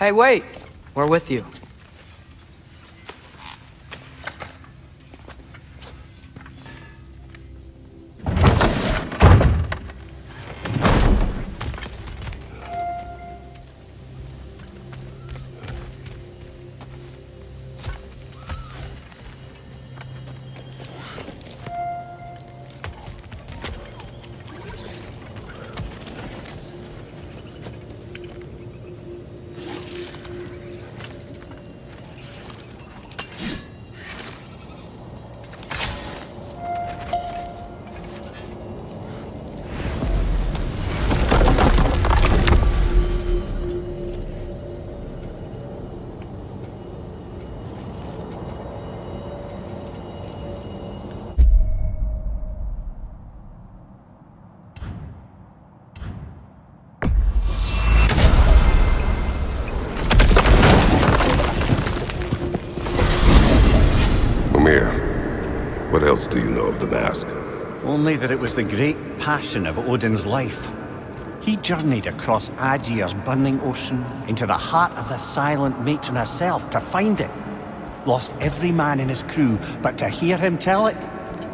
Hey, wait! We're with you. What else do you know of the mask? Only that it was the great passion of Odin's life. He journeyed across Aegir's burning ocean into the heart of the silent matron herself to find it. Lost every man in his crew, but to hear him tell it,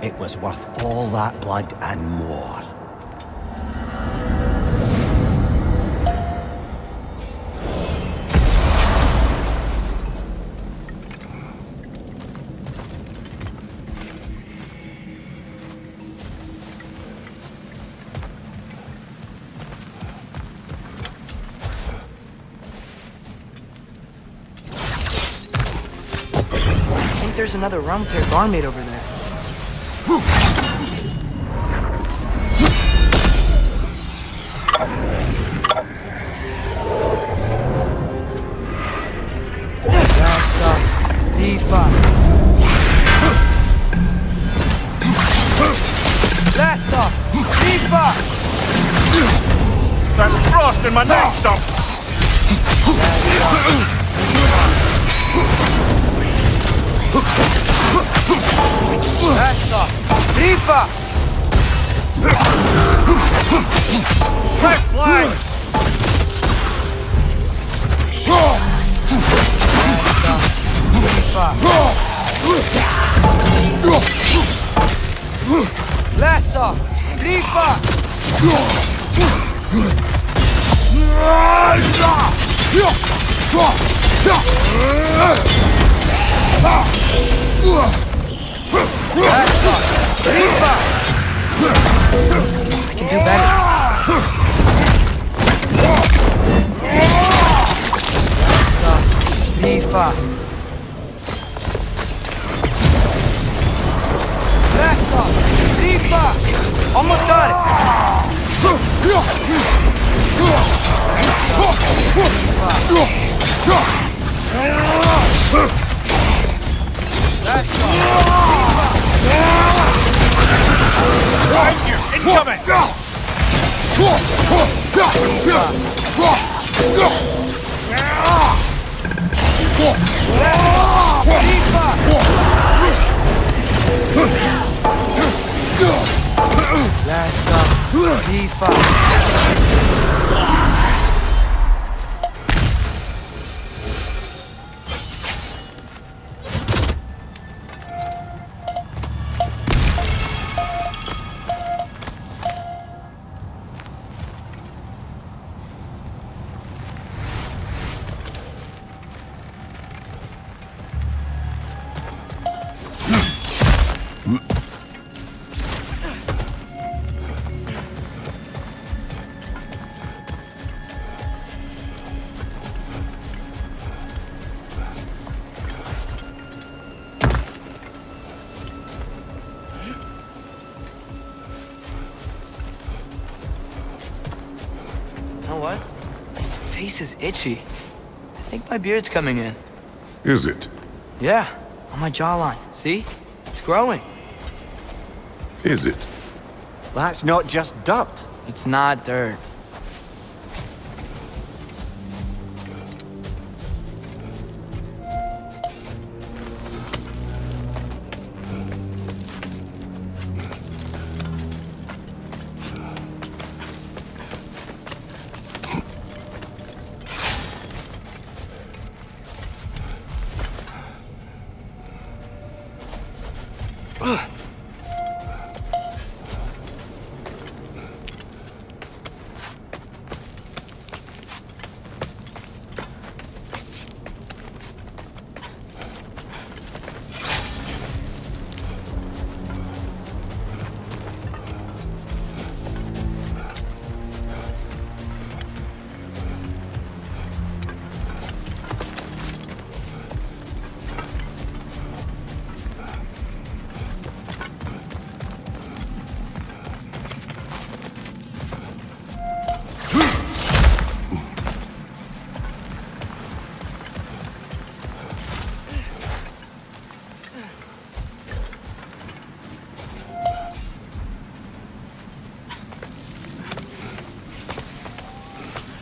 it was worth all that blood and more. There's another rum-pair barmaid over there. Blast off! Lefa! That's frost in my neck stump! That's off! Lefa! Red flag! Blast off! Lefa! I can do better. Lefa. Blast off! Lefa! Almost got it! Behind you! Incoming! Blast off! Lefa! You know what? My face is itchy. I think my beard's coming in. Is it? Yeah, on my jawline. See? It's growing. Is it? That's not just dirt. It's not dirt.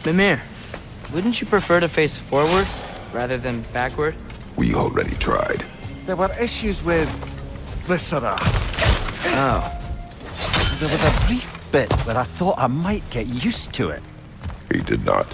Mimir, wouldn't you prefer to face forward rather than backward? We already tried. There were issues with viscera. Oh. There was a brief bit where I thought I might get used to it. He did not.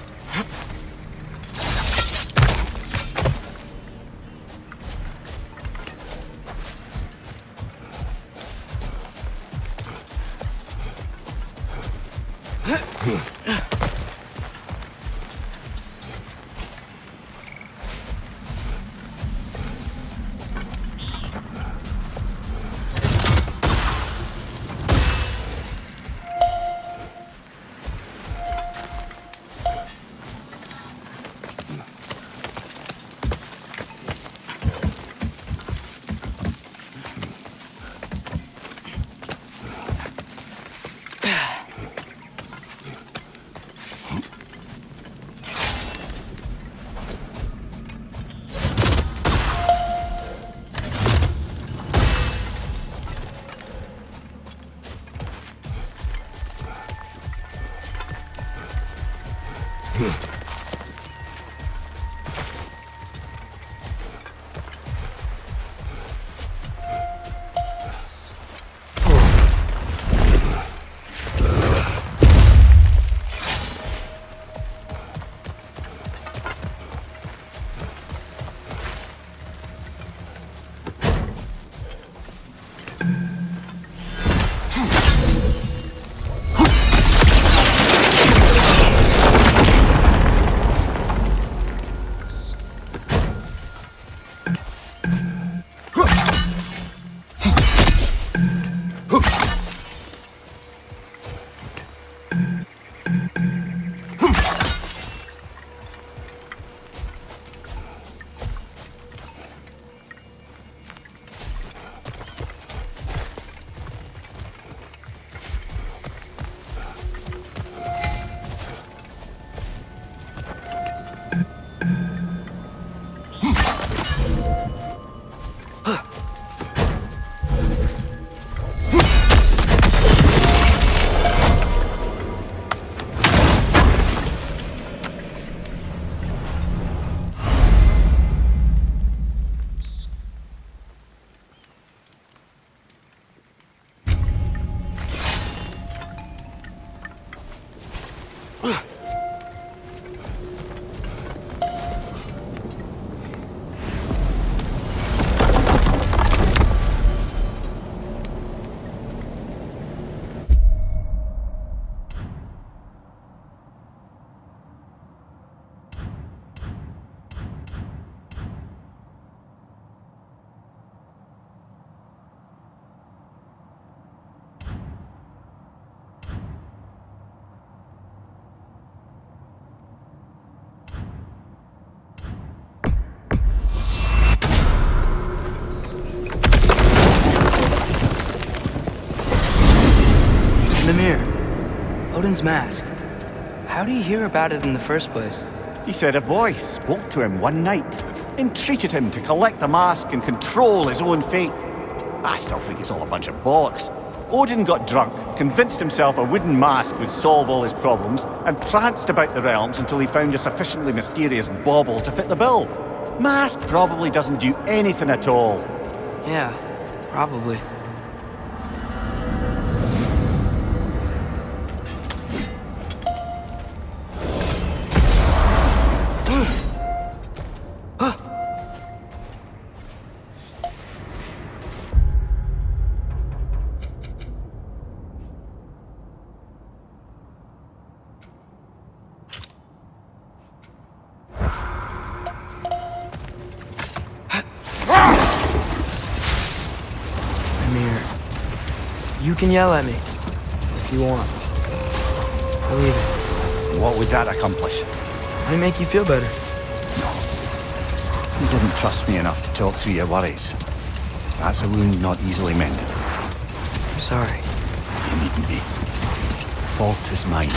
Mimir, Odin's mask. How do you hear about it in the first place? He said a voice spoke to him one night, entreated him to collect the mask and control his own fate. I still think it's all a bunch of bollocks. Odin got drunk, convinced himself a wooden mask would solve all his problems, and pranced about the realms until he found a sufficiently mysterious bauble to fit the bill. Mask probably doesn't do anything at all. Yeah, probably. You can yell at me if you want. Believe it. What would that accomplish? Might make you feel better. You didn't trust me enough to talk through your worries. That's a wound not easily mended. I'm sorry. You needn't be. The fault is mine.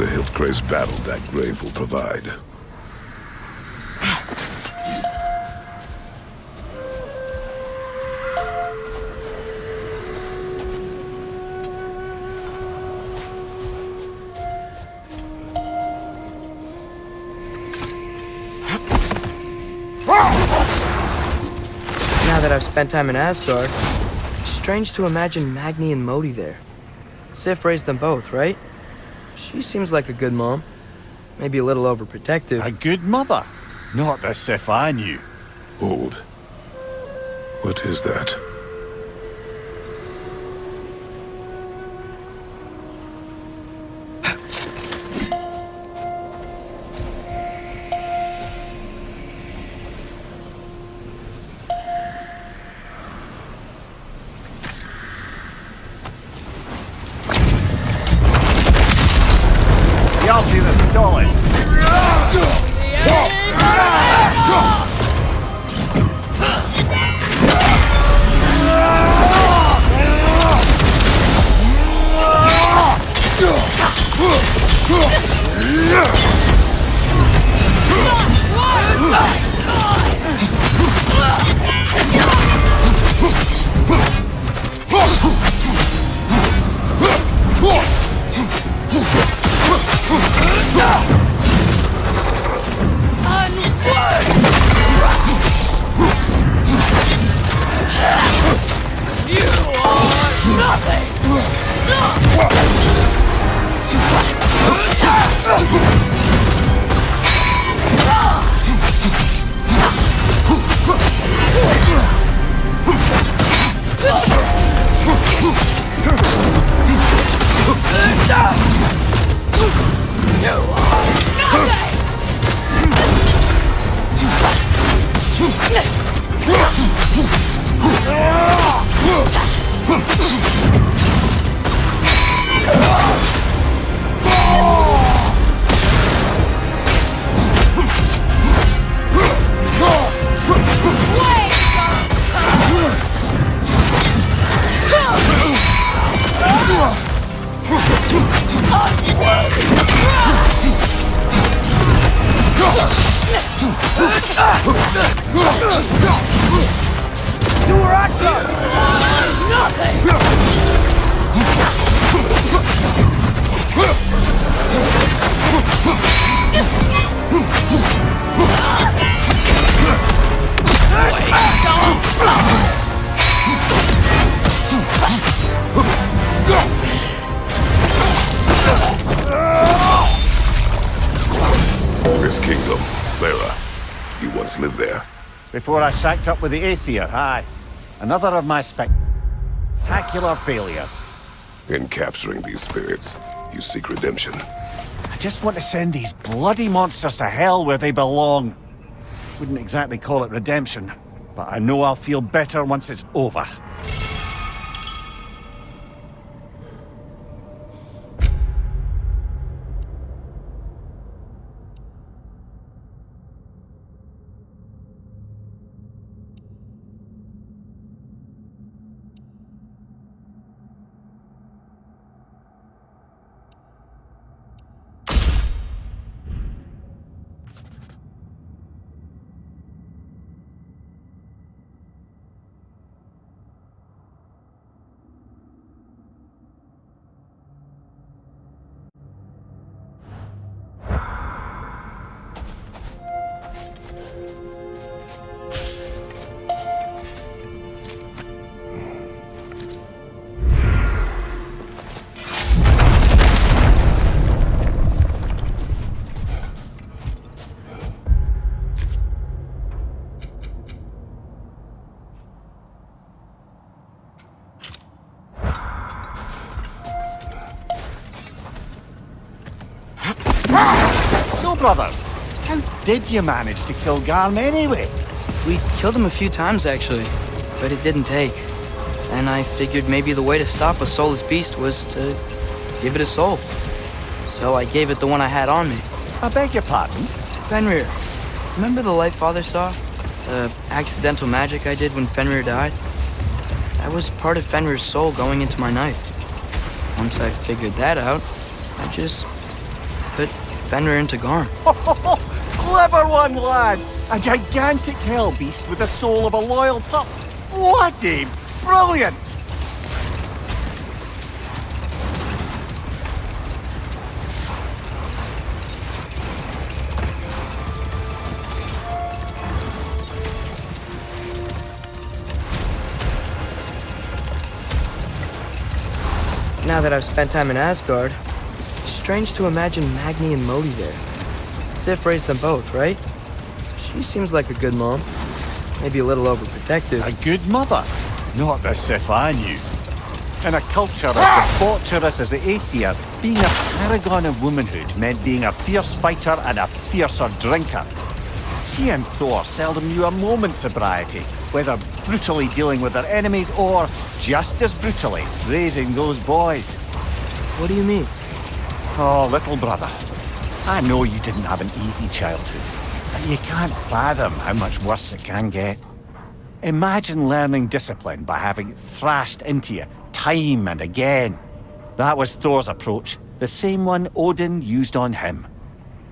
The Hildgrave's battle that grave will provide. Now that I've spent time in Asgard, it's strange to imagine Magni and Modi there. Sif raised them both, right? She seems like a good mom. Maybe a little overprotective. A good mother. Not the Sif I knew. Hold. What is that? Y'all see the stalling. This kingdom, Lara. You once lived there. Before I shacked up with the Aesir, aye. Another of my spectacular failures. In capturing these spirits, you seek redemption. I just want to send these bloody monsters to hell where they belong. Wouldn't exactly call it redemption, but I know I'll feel better once it's over. So, brothers, how did you manage to kill Garm anyway? We killed him a few times, actually, but it didn't take. And I figured maybe the way to stop a soulless beast was to give it a soul. So I gave it the one I had on me. I beg your pardon? Fenrir, remember the light Father saw? The accidental magic I did when Fenrir died? That was part of Fenrir's soul going into my knife. Once I figured that out, I just put Fenrir into Garm. Clever one, lad! A gigantic hell beast with the soul of a loyal pup. Bloody brilliant! Now that I've spent time in Asgard, it's strange to imagine Magni and Modi there. Sif raised them both, right? She seems like a good mom. Maybe a little overprotective. A good mother, not the Sif I knew. In a culture as debaucherous as the Aesir, being a paragon of womanhood meant being a fierce fighter and a fiercer drinker. She and Thor seldom knew a moment's sobriety, whether brutally dealing with their enemies or, just as brutally, raising those boys. What do you mean? Oh, little brother, I know you didn't have an easy childhood, but you can't fathom how much worse it can get. Imagine learning discipline by having it thrashed into you time and again. That was Thor's approach, the same one Odin used on him.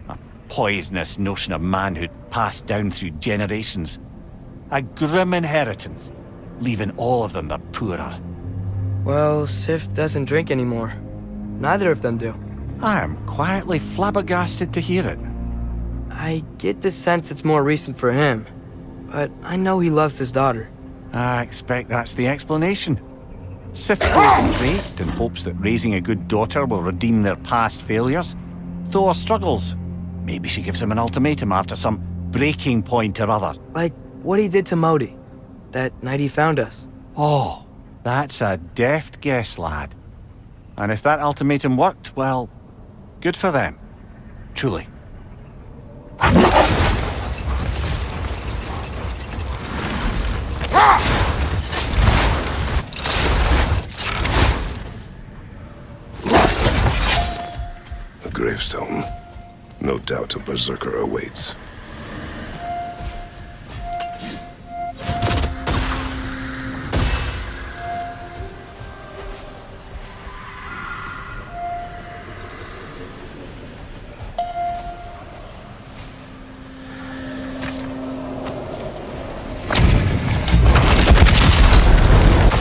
A poisonous notion of manhood passed down through generations. A grim inheritance, leaving all of them the poorer. Well, Sif doesn't drink anymore. Neither of them do. I am quietly flabbergasted to hear it. I get the sense it's more recent for him, but I know he loves his daughter. I expect that's the explanation. Sif plays fate in hopes that raising a good daughter will redeem their past failures. Thor struggles. Maybe she gives him an ultimatum after some breaking point or other. Like what he did to Modi, that night he found us. Oh, that's a deft guess, lad. And if that ultimatum worked, well, good for them. Truly. A gravestone. No doubt a berserker awaits.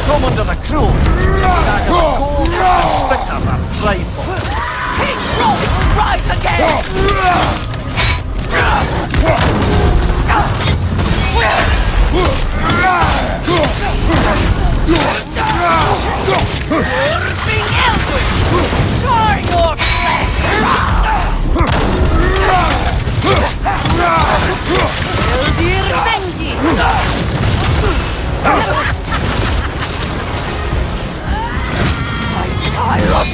Come under the crow! That is cold, bitter and prideful. King Rome will rise again! Ursing Eldritch! Char your flesh! Eldir Vendi! Tire of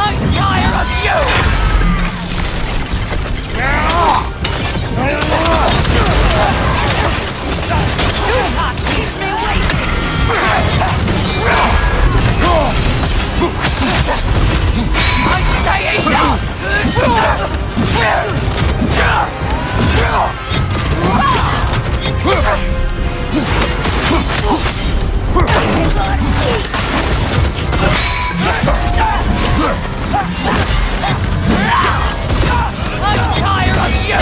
I'm tired of you! Do not keep me waiting! I'm staying down! I'm tired of you!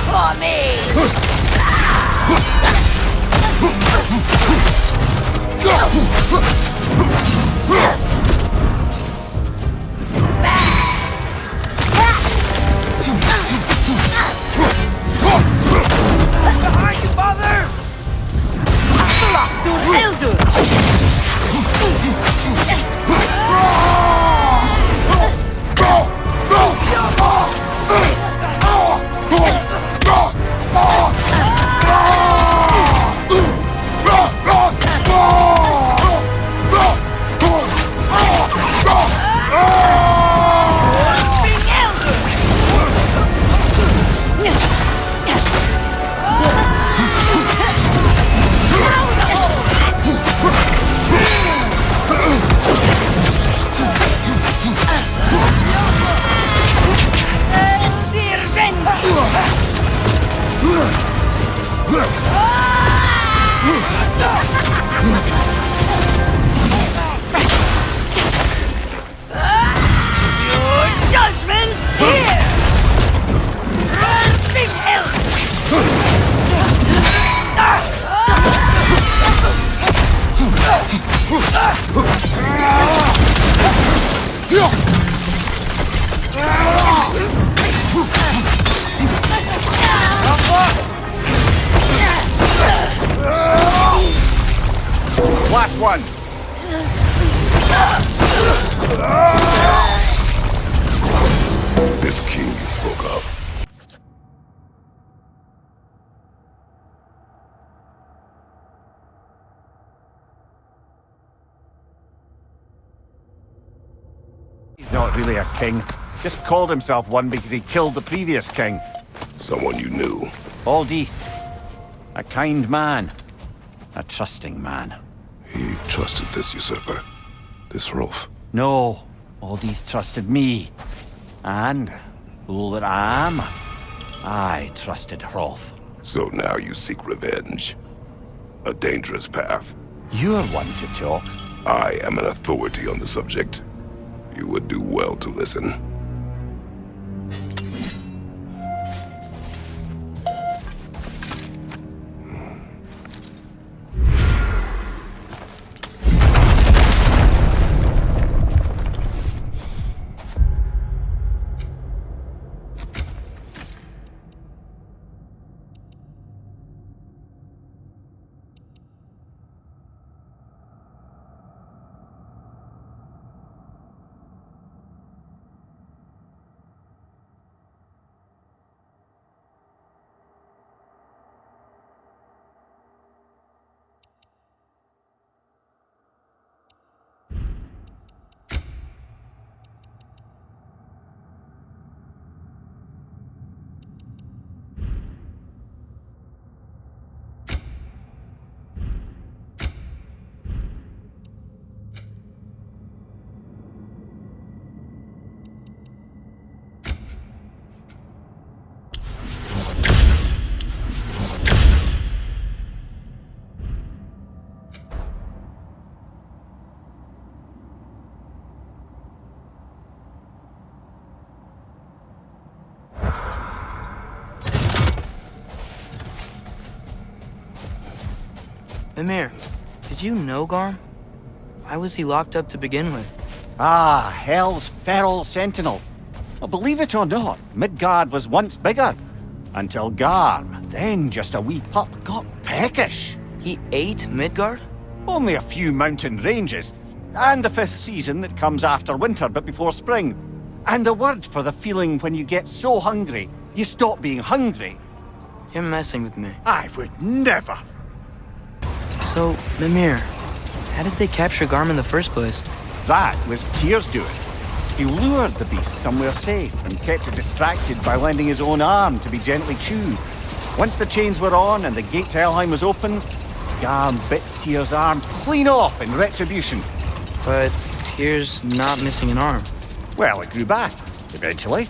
For me! Are you, mother? Lost to Elder! Last one. This king you spoke of. He's not really a king. Just called himself one because he killed the previous king. Someone you knew. Aldis. A kind man. A trusting man. He trusted this usurper. This Rolf. No, Aldis trusted me. And, fool that I am, I trusted Hrolf. So now you seek revenge. A dangerous path. You're one to talk. I am an authority on the subject. You would do well to listen. Mimir, did you know Garm? Why was he locked up to begin with? Ah, Hell's feral sentinel. Well, believe it or not, Midgard was once bigger. Until Garm, then just a wee pup, got peckish. He ate Midgard? Only a few mountain ranges. And the 5th season that comes after winter but before spring. And a word for the feeling when you get so hungry, you stop being hungry. You're messing with me. I would never. So, Mimir, how did they capture Garm in the first place? That was Tyr's doing. He lured the beast somewhere safe and kept it distracted by lending his own arm to be gently chewed. Once the chains were on and the gate to Helheim was open, Garm bit Tyr's arm clean off in retribution. But Tyr's not missing an arm. Well, it grew back, eventually.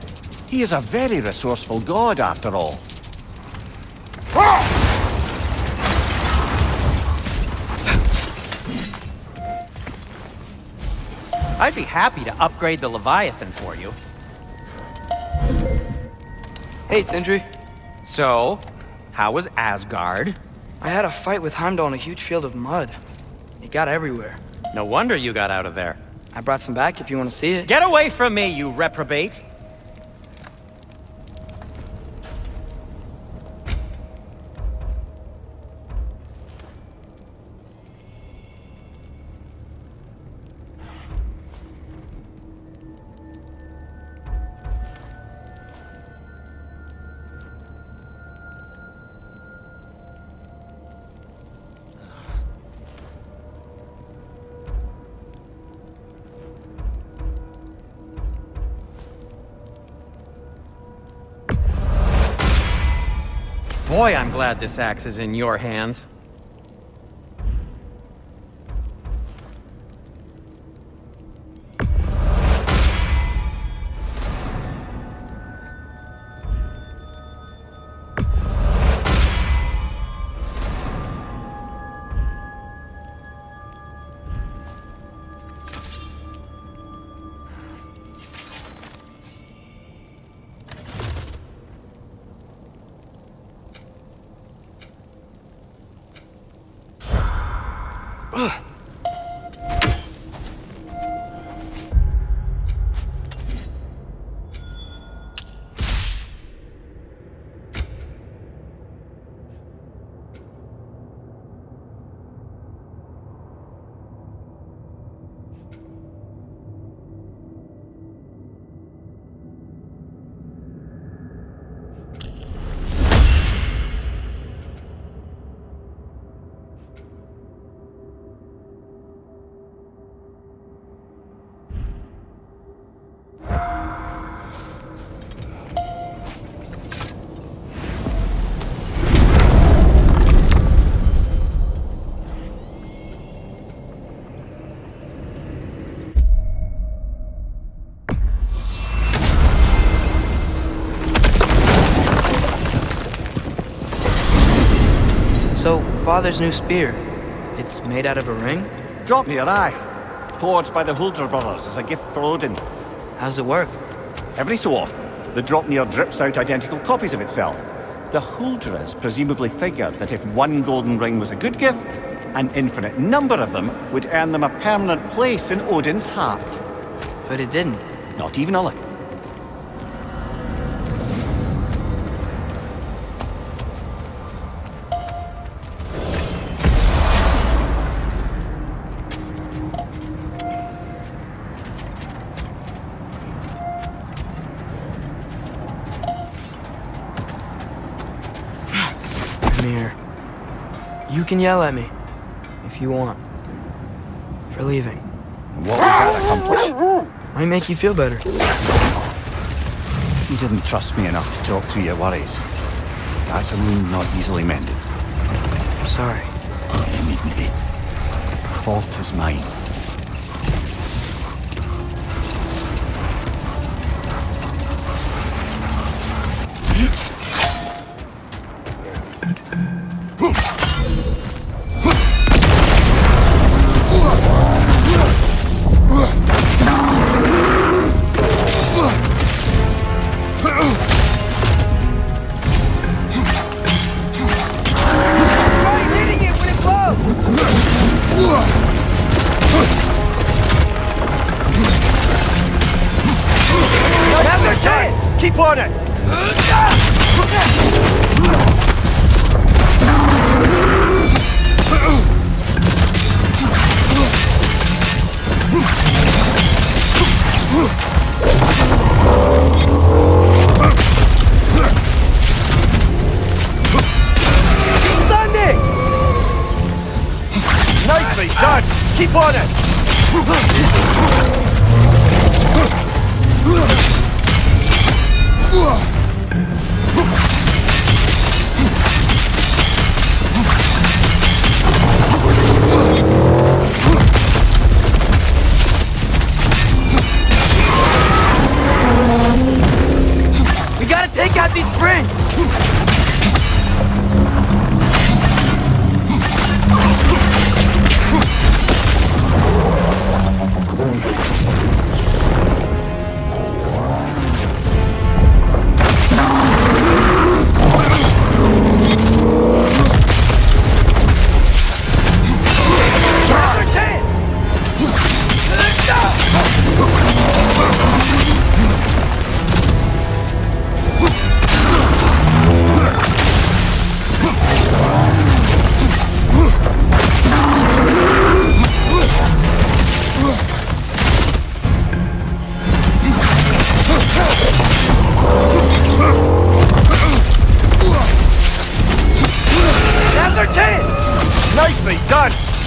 He is a very resourceful god, after all. I'd be happy to upgrade the Leviathan for you. Hey, Sindri. So, how was Asgard? I had a fight with Heimdall in a huge field of mud. It got everywhere. No wonder you got out of there. I brought some back if you want to see it. Get away from me, you reprobate! Boy, I'm glad this axe is in your hands. So, Father's new spear. It's made out of a ring? Drop me your eye. Forged by the Huldra brothers as a gift for Odin. How's it work? Every so often, the Dropnir drips out identical copies of itself. The Huldras presumably figured that if one golden ring was a good gift, an infinite number of them would earn them a permanent place in Odin's heart. But it didn't. Not even a little. Mir, you can yell at me if you want for leaving. What would that accomplish? Might make you feel better. You didn't trust me enough to talk through your worries. That's a wound not easily mended. I'm sorry. You needn't be. The fault is mine. Keep on it! Standing! Nicely done! Keep on it! We gotta take out these prints!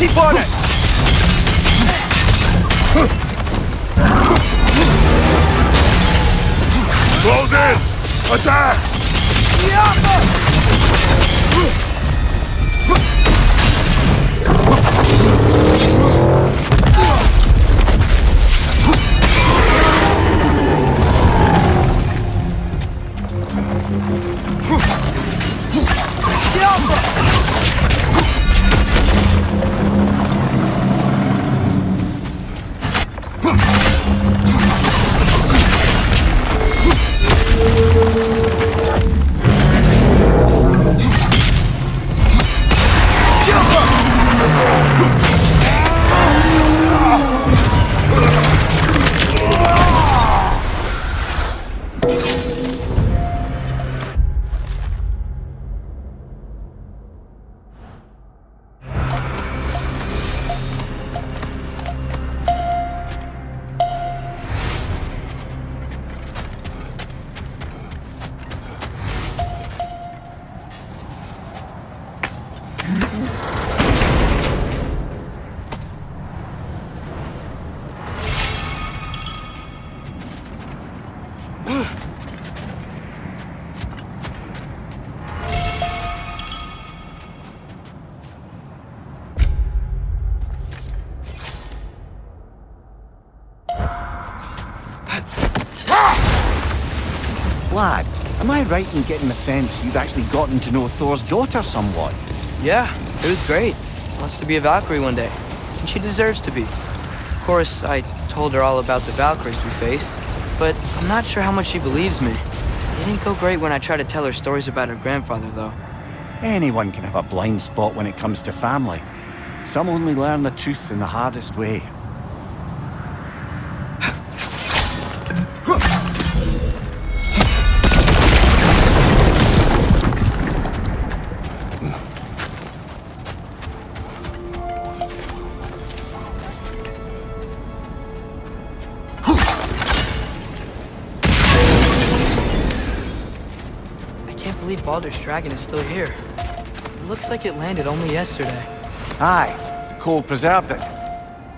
Keep on it! Close in! Attack! Lad, am I right in getting the sense you've actually gotten to know Thor's daughter somewhat? Yeah, it was great. Wants to be a Valkyrie one day, and she deserves to be. Of course, I told her all about the Valkyries we faced, but I'm not sure how much she believes me. It didn't go great when I tried to tell her stories about her grandfather, though. Anyone can have a blind spot when it comes to family. Some only learn the truth in the hardest way. Baldur's dragon is still here. It looks like it landed only yesterday. Aye, Cole preserved it.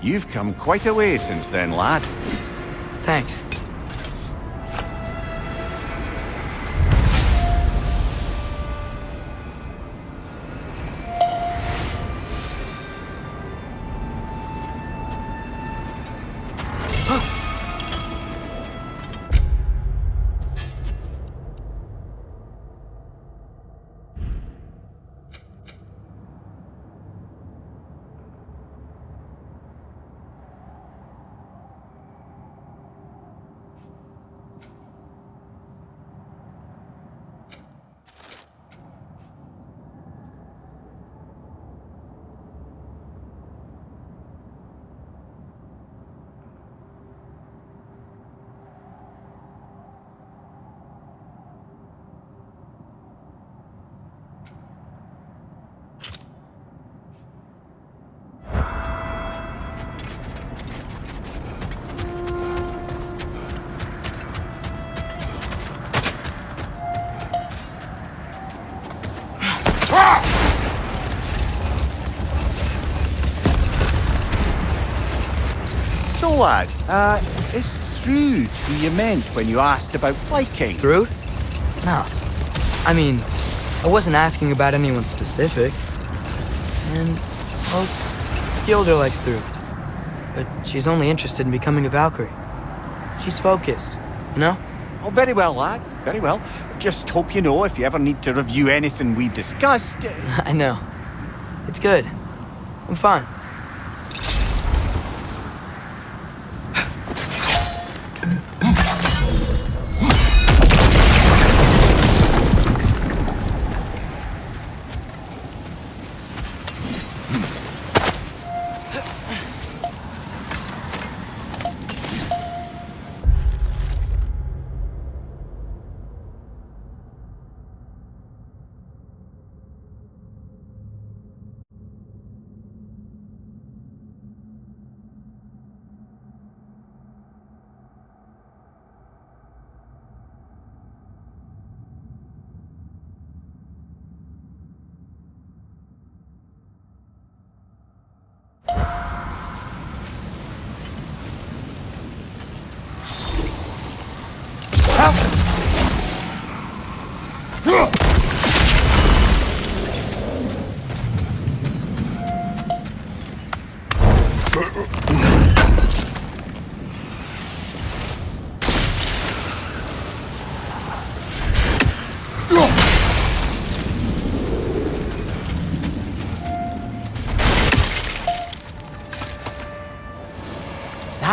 You've come quite a way since then, lad. Thanks. So, lad, is Thrude who you meant when you asked about Viking? Through? No. I mean, I wasn't asking about anyone specific. And, well, Skilder likes Through. But she's only interested in becoming a Valkyrie. She's focused, you know? Oh, very well, lad. Very well. Just hope you know if you ever need to review anything we've discussed. I know. It's good. I'm fine.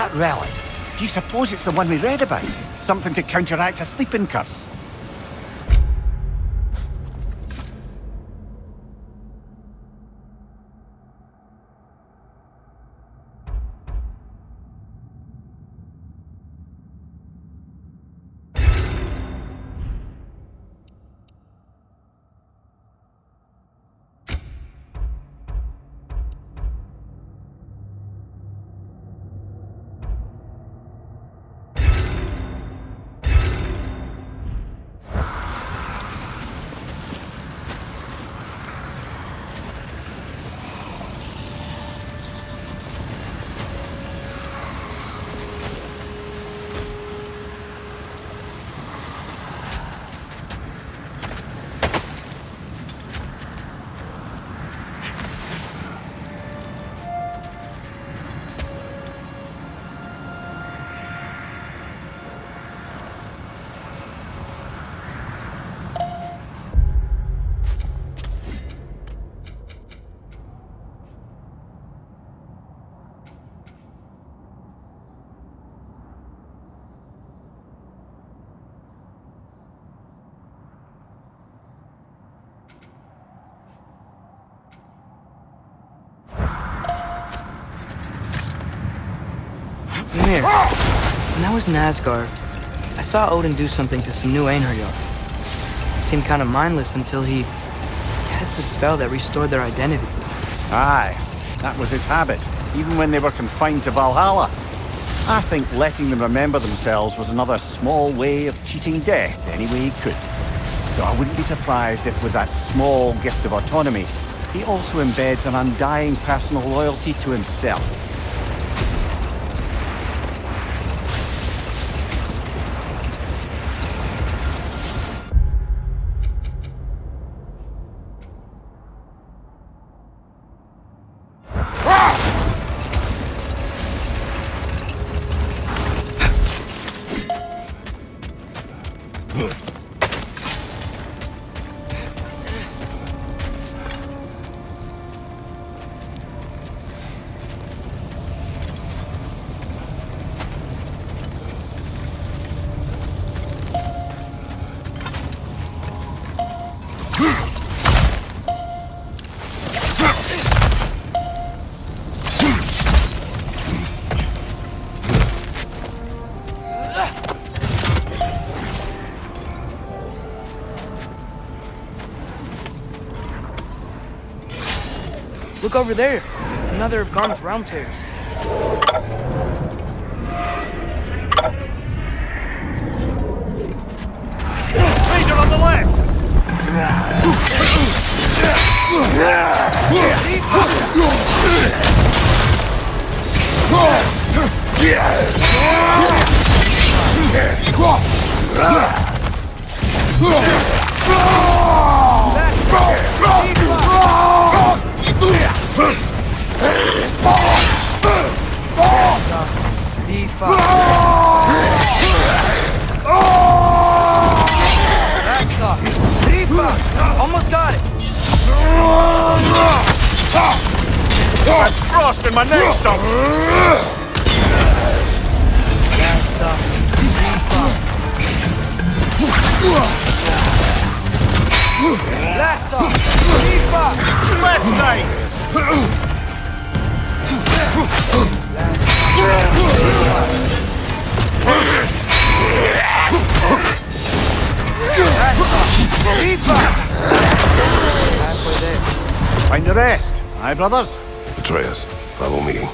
that relic? Do you suppose it's the one we read about? Something to counteract a sleeping curse? Mimir, when I was in Asgard, I saw Odin do something to some new Einherjar. It seemed kind of mindless until he cast a spell that restored their identity. Aye, that was his habit, even when they were confined to Valhalla. I think letting them remember themselves was another small way of cheating death any way he could. So I wouldn't be surprised if with that small gift of autonomy, he also embeds an undying personal loyalty to himself. Look over there. Another of Garm's round tears. Ranger on the left! Almost got it. I'm frost in my neck stump! Last off. Left side! Find the rest, aye, brothers? Atreus, follow me.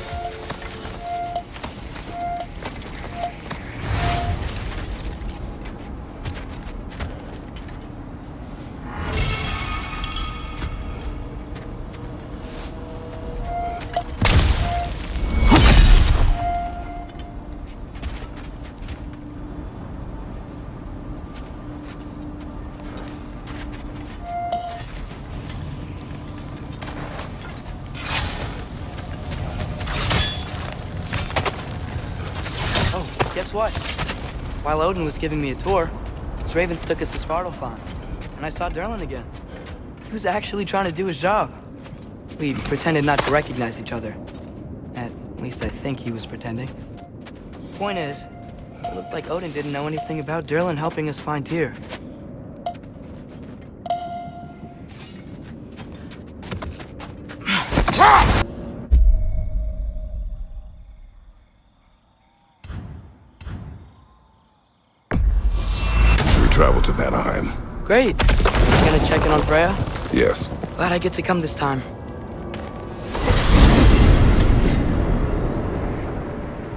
Guess what? While Odin was giving me a tour, his ravens took us to Svartalfheim, and I saw Durlin again. He was actually trying to do his job. We pretended not to recognize each other. At least I think he was pretending. Point is, it looked like Odin didn't know anything about Durlin helping us find Tyr. We travel to Vanaheim. Great. You gonna check in on Freya? Yes. Glad I get to come this time.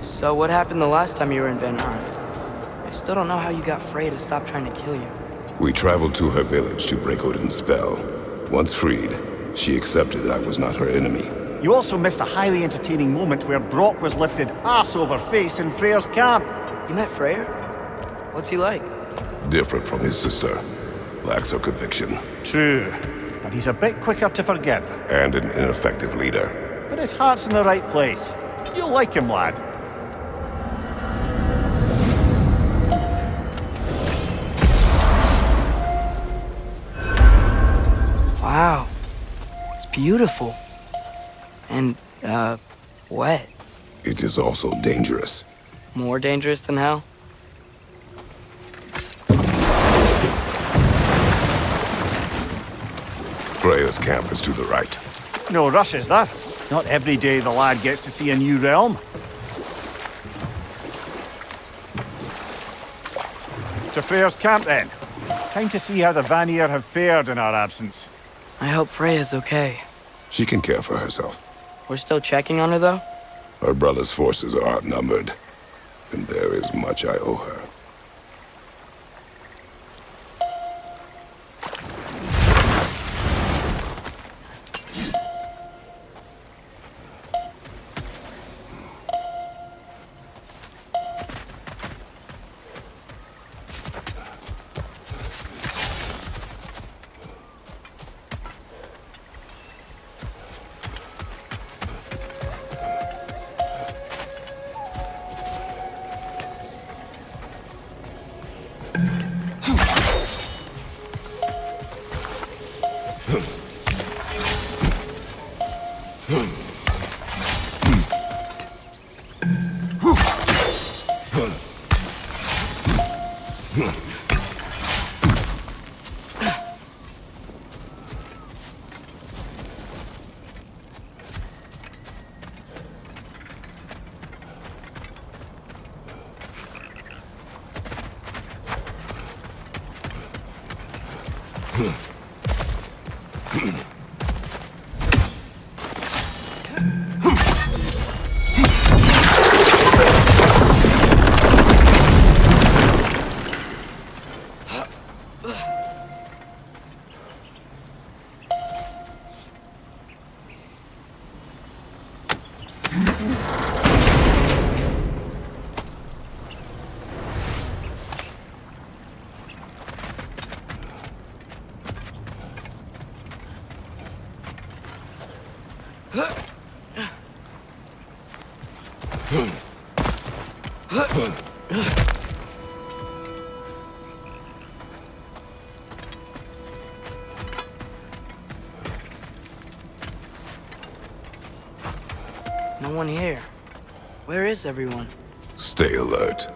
So what happened the last time you were in Vanaheim? I still don't know how you got Freya to stop trying to kill you. We traveled to her village to break Odin's spell. Once freed, she accepted that I was not her enemy. You also missed a highly entertaining moment where Brock was lifted arse over face in Freyr's camp. You met Freyr? What's he like? Different from his sister. Lacks her conviction. True, but he's a bit quicker to forgive. And an ineffective leader. But his heart's in the right place. You'll like him, lad. Wow. It's beautiful. And, wet. It is also dangerous. More dangerous than hell? Freya's camp is to the right. No rush, is there? Not every day the lad gets to see a new realm. To Freyr's camp, then. Time to see how the Vanir have fared in our absence. I hope Freya's okay. She can care for herself. We're still checking on her, though? Her brother's forces are outnumbered, and there is much I owe her. No one here. Where is everyone? Stay alert.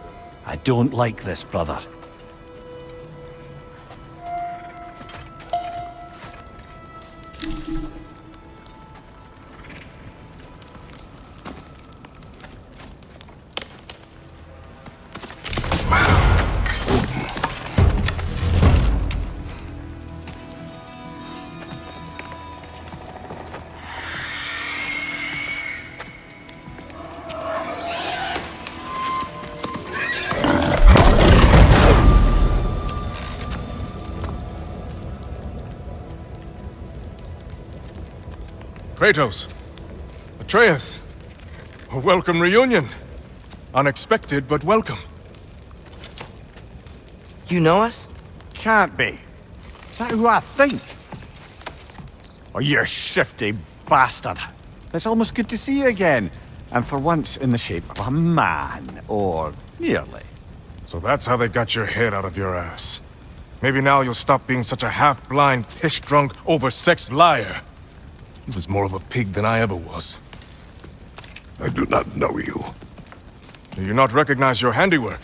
I don't like this, brother. Kratos, Atreus, a welcome reunion. Unexpected, but welcome. You know us? Can't be. Is that who I think? Oh, you shifty bastard. It's almost good to see you again. And for once in the shape of a man, or nearly. So that's how they got your head out of your ass. Maybe now you'll stop being such a half-blind, piss-drunk, oversexed liar. He was more of a pig than I ever was. I do not know you. Do you not recognize your handiwork?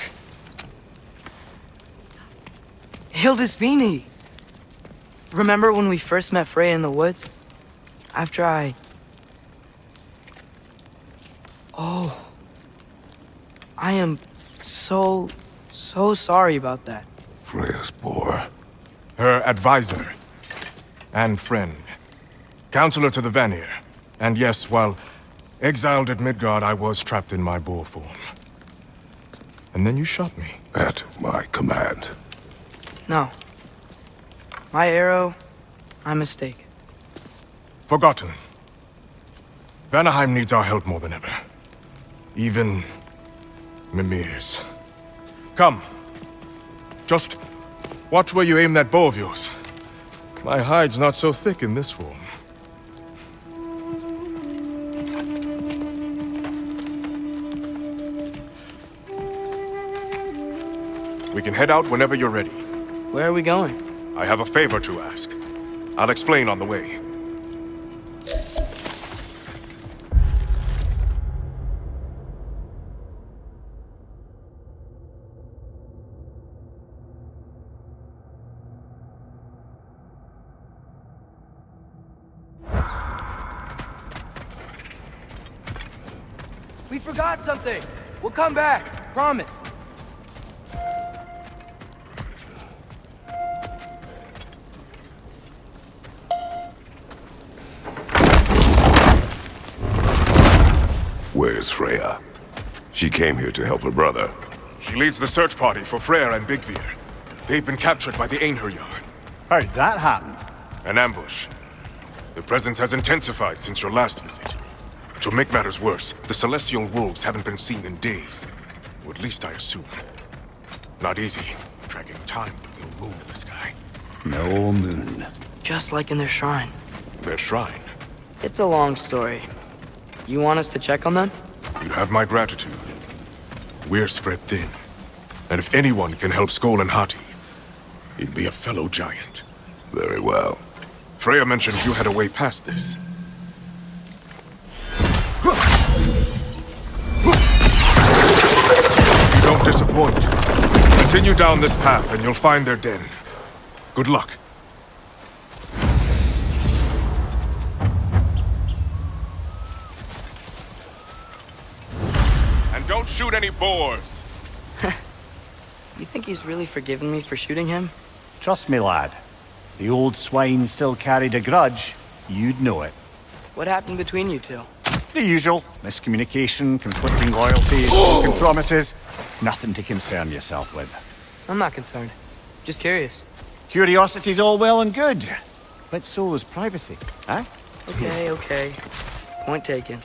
Hildisvini! Remember when we first met Freya in the woods? After I... Oh... I am so sorry about that. Freya's poor. Her advisor. And friend. Counselor to the Vanir. And yes, while exiled at Midgard, I was trapped in my boar form. And then you shot me. At my command. No. My arrow, my mistake. Forgotten. Vanaheim needs our help more than ever. Even... Mimir's. Come. Just watch where you aim that bow of yours. My hide's not so thick in this form. We can head out whenever you're ready. Where are we going? I have a favor to ask. I'll explain on the way. We forgot something! We'll come back, promise. Where's Freya? She came here to help her brother. She leads the search party for Freyr and Bigvir. They've been captured by the Einherjar. How'd that happen? An ambush. The presence has intensified since your last visit. To make matters worse, the Celestial Wolves haven't been seen in days. Or at least I assume. Not easy, tracking time with no moon in the sky. No moon. Just like in their shrine. Their shrine. It's a long story. You want us to check on them? You have my gratitude. We're spread thin. And if anyone can help Skoll and Hati, he'd be a fellow giant. Very well. Freya mentioned you had a way past this. You don't disappoint. Continue down this path and you'll find their den. Good luck. And don't shoot any boars. You think he's really forgiven me for shooting him? Trust me, lad. If the old swine still carried a grudge, you'd know it. What happened between you two? The usual. Miscommunication, conflicting loyalties, broken promises. Nothing to concern yourself with. I'm not concerned. Just curious. Curiosity's all well and good. But so is privacy, eh? Okay. Point taken.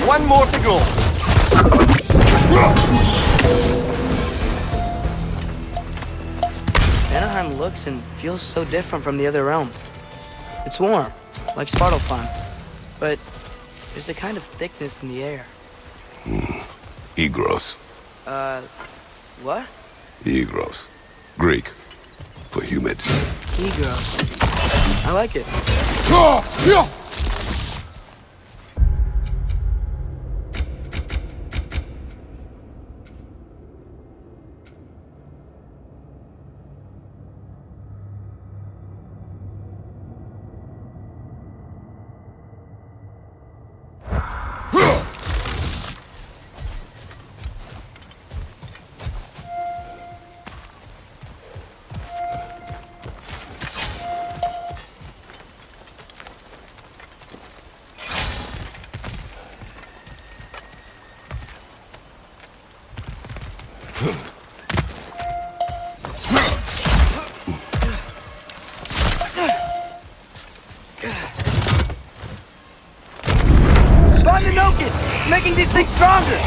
One more to go. Vanaheim looks and feels so different from the other realms. It's warm, like Svartalfheim, but there's a kind of thickness in the air. Egros. What? Egros. Greek. For humid. Egros. I like it. It's making these things stronger!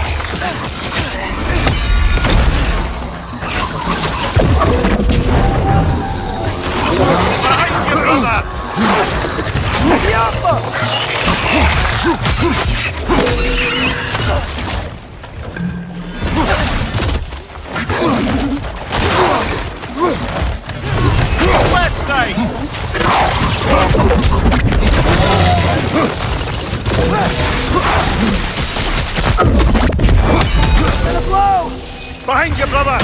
Left side! Behind you, brother!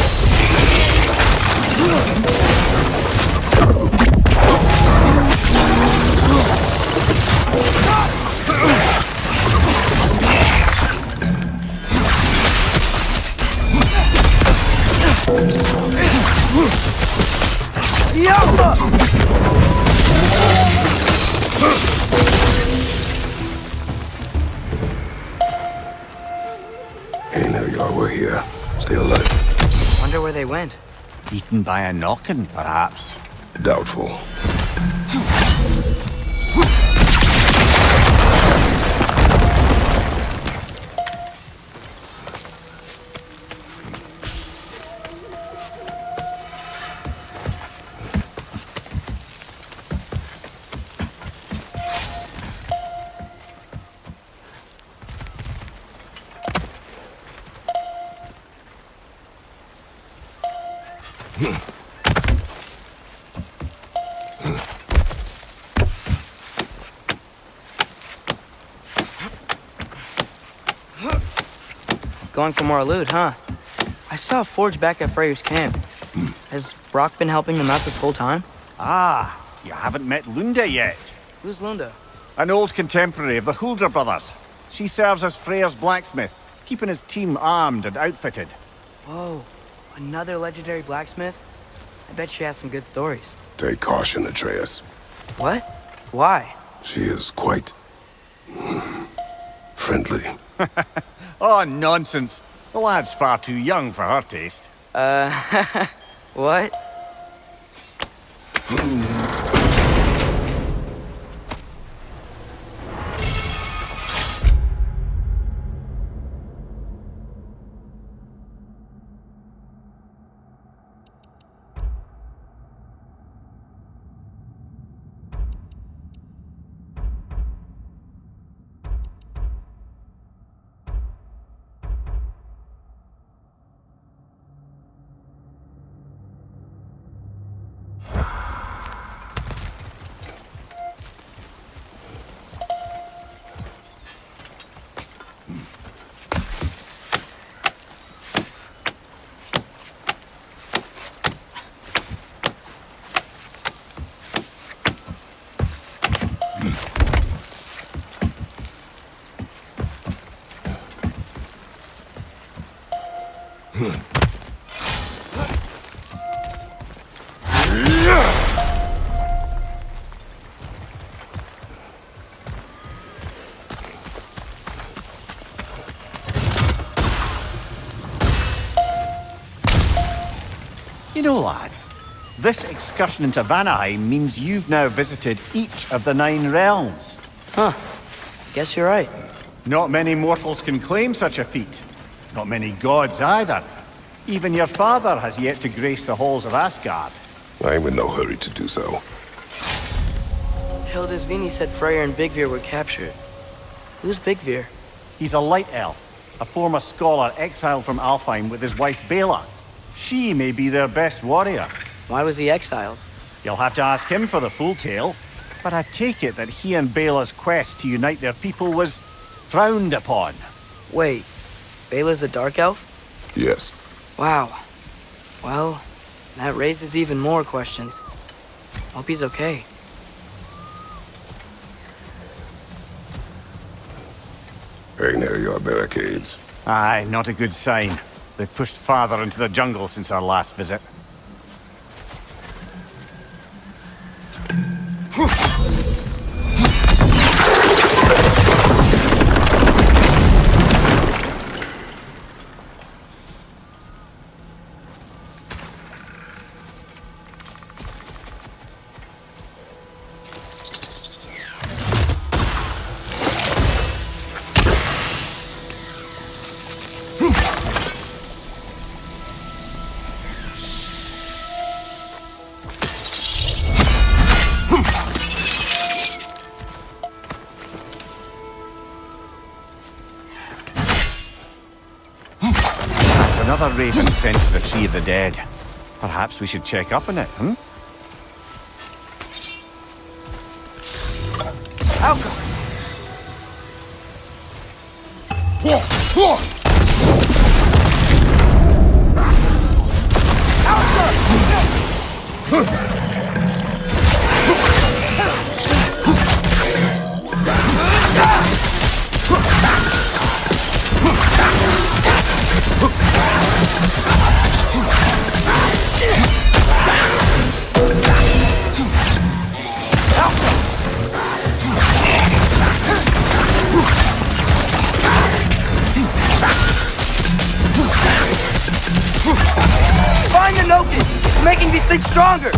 Hey, now y'all were here. Stay alert. Wonder where they went. Eaten by a knockin', perhaps. Doubtful. Going for more loot, huh? I saw a forge back at Freyr's camp. Has Brock been helping them out this whole time? Ah, you haven't met Lunda yet. Who's Lunda? An old contemporary of the Hulder brothers. She serves as Freyr's blacksmith, keeping his team armed and outfitted. Whoa, another legendary blacksmith? I bet she has some good stories. Take caution, Atreus. What? Why? She is quite... friendly. Oh, nonsense. The lad's far too young for her taste. What? You know, lad, this excursion into Vanaheim means you've now visited each of the 9 realms. Huh. Guess you're right. Not many mortals can claim such a feat. Not many gods either. Even your father has yet to grace the halls of Asgard. I'm in no hurry to do so. Hildisvini said Freyr and Bigvir were captured. Who's Bigvir? He's a light elf, a former scholar exiled from Alfheim with his wife Bela. She may be their best warrior. Why was he exiled? You'll have to ask him for the full tale, but I take it that he and Bela's quest to unite their people was frowned upon. Wait, Bela's a dark elf? Yes. Wow. Well, that raises even more questions. Hope he's okay. Very near your barricades. Aye, not a good sign. They've pushed farther into the jungle since our last visit. Another raven sent to the Tree of the Dead. Perhaps we should check up on it, hmm? Find the Noki! It's making these things stronger!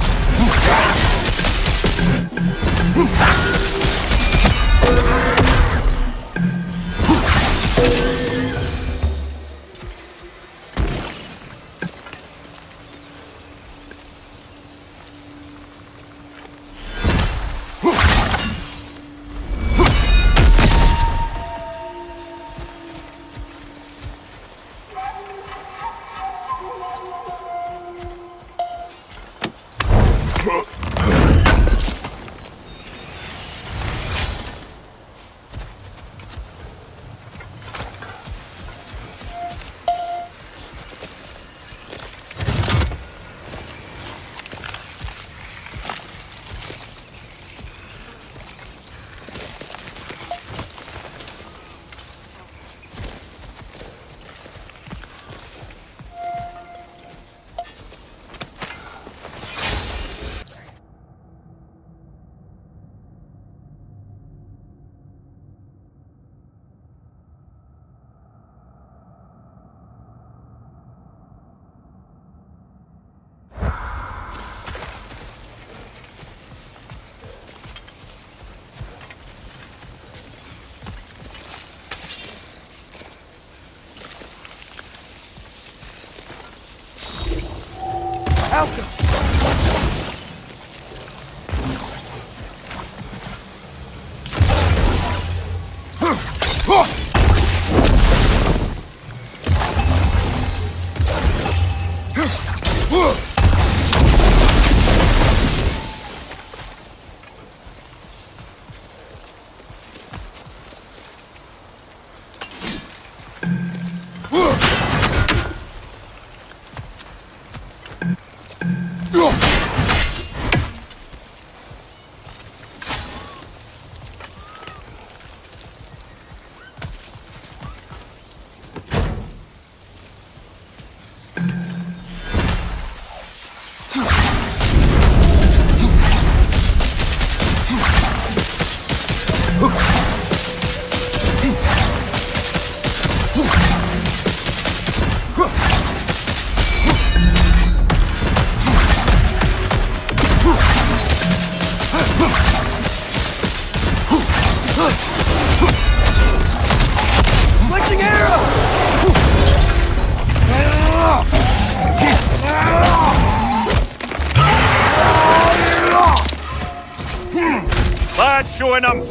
showing them!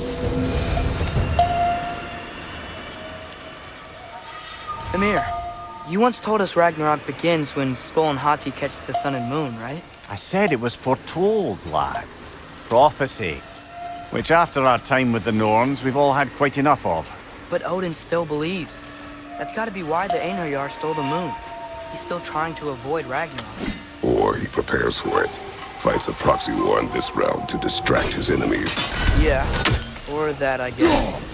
Amir, you once told us Ragnarok begins when Skull and Hati catch the sun and moon, right? I said it was foretold, lad. Prophecy. Which after our time with the Norns, we've all had quite enough of. But Odin still believes. That's gotta be why the Einherjar stole the moon. He's still trying to avoid Ragnarok. Or he prepares for it. Fights a proxy war in this realm to distract his enemies. Yeah, or that, I guess.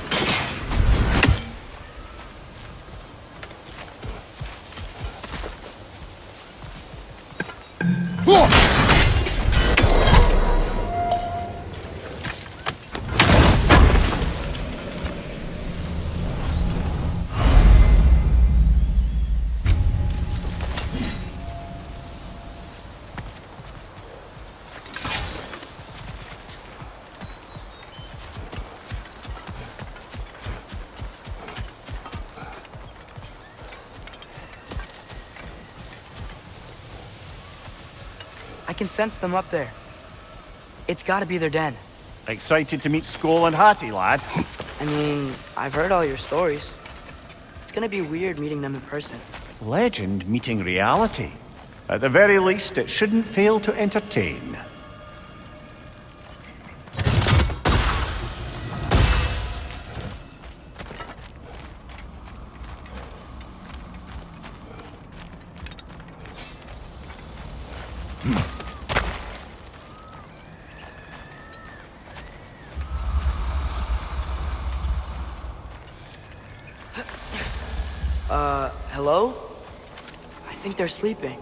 I can sense them up there. It's gotta be their den. Excited to meet Skull and Hati, lad? I mean, I've heard all your stories. It's gonna be weird meeting them in person. Legend meeting reality. At the very least, it shouldn't fail to entertain. Hello? I think they're sleeping.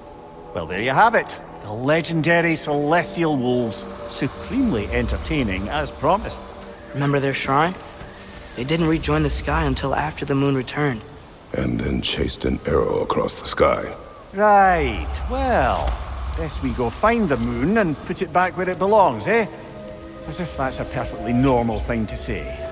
Well, there you have it. The legendary celestial wolves. Supremely entertaining, as promised. Remember their shrine? They didn't rejoin the sky until after the moon returned. And then chased an arrow across the sky. Right, well, best we go find the moon and put it back where it belongs, eh? As if that's a perfectly normal thing to say.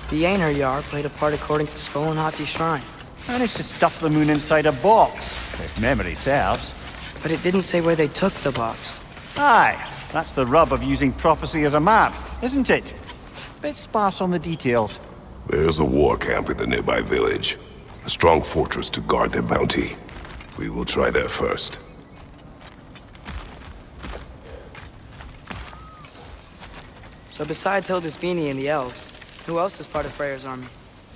The Einherjar played a part according to Skull and Hati's shrine. Managed to stuff the moon inside a box, if memory serves. But it didn't say where they took the box. Aye, that's the rub of using prophecy as a map, isn't it? Bit sparse on the details. There's a war camp in the nearby village. A strong fortress to guard their bounty. We will try there first. So besides Hildisvini and the elves, who else is part of Freyr's army?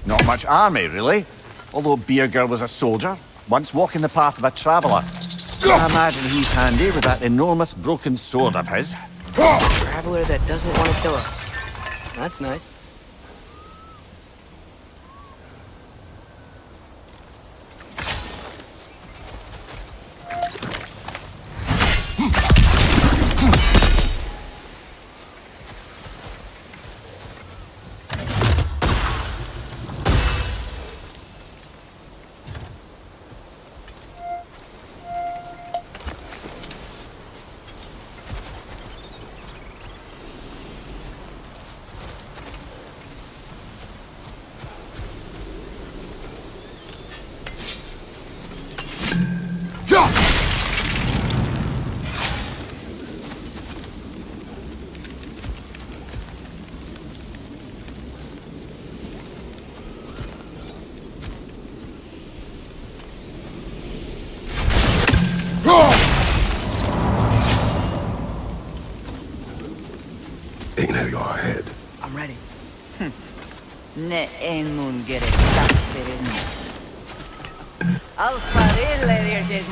Not much army, really. Although Birger was a soldier, once walking the path of a traveller. I imagine he's handy with that enormous broken sword of his. A traveler that doesn't want to kill us. That's nice. Einherjar ahead. I'm ready. Ne en mun gerek takdirin. Alfarille erkek.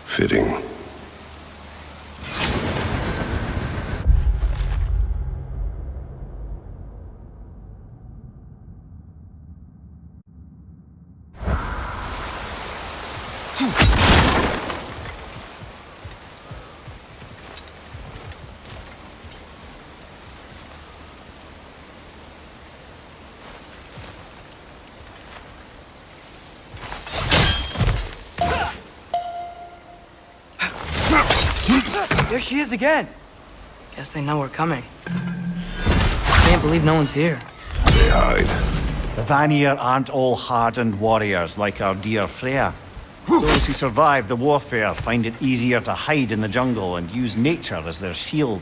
Fitting. There she is again. Guess they know we're coming. Can't believe no one's here. They hide. The Vanir aren't all hardened warriors like our dear Freya. Those who survive the warfare find it easier to hide in the jungle and use nature as their shield.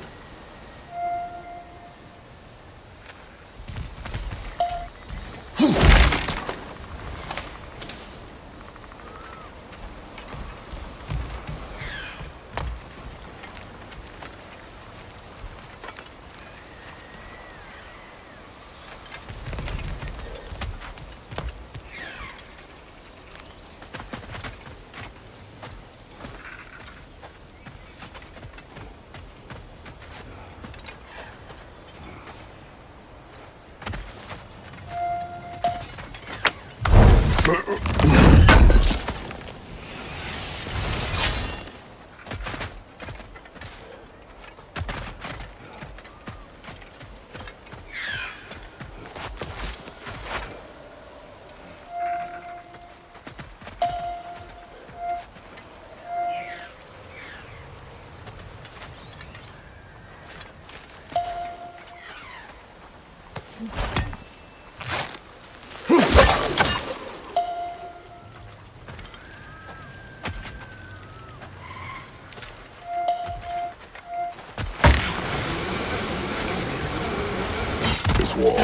This wall.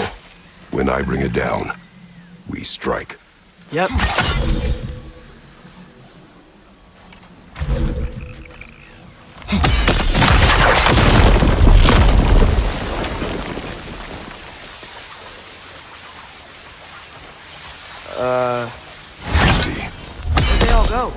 When I bring it down, we strike. Yep. Empty. Where'd they all go?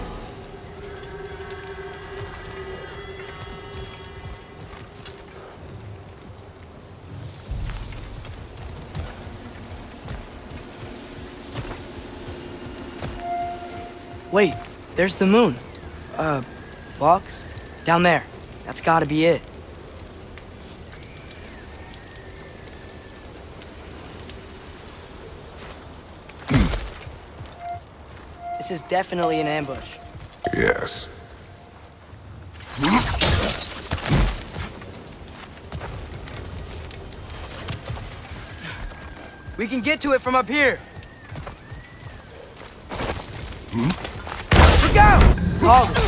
Wait, there's the moon. Box? Down there. That's gotta be it. This is definitely an ambush. Yes. We can get to it from up here. Look out! Hold it.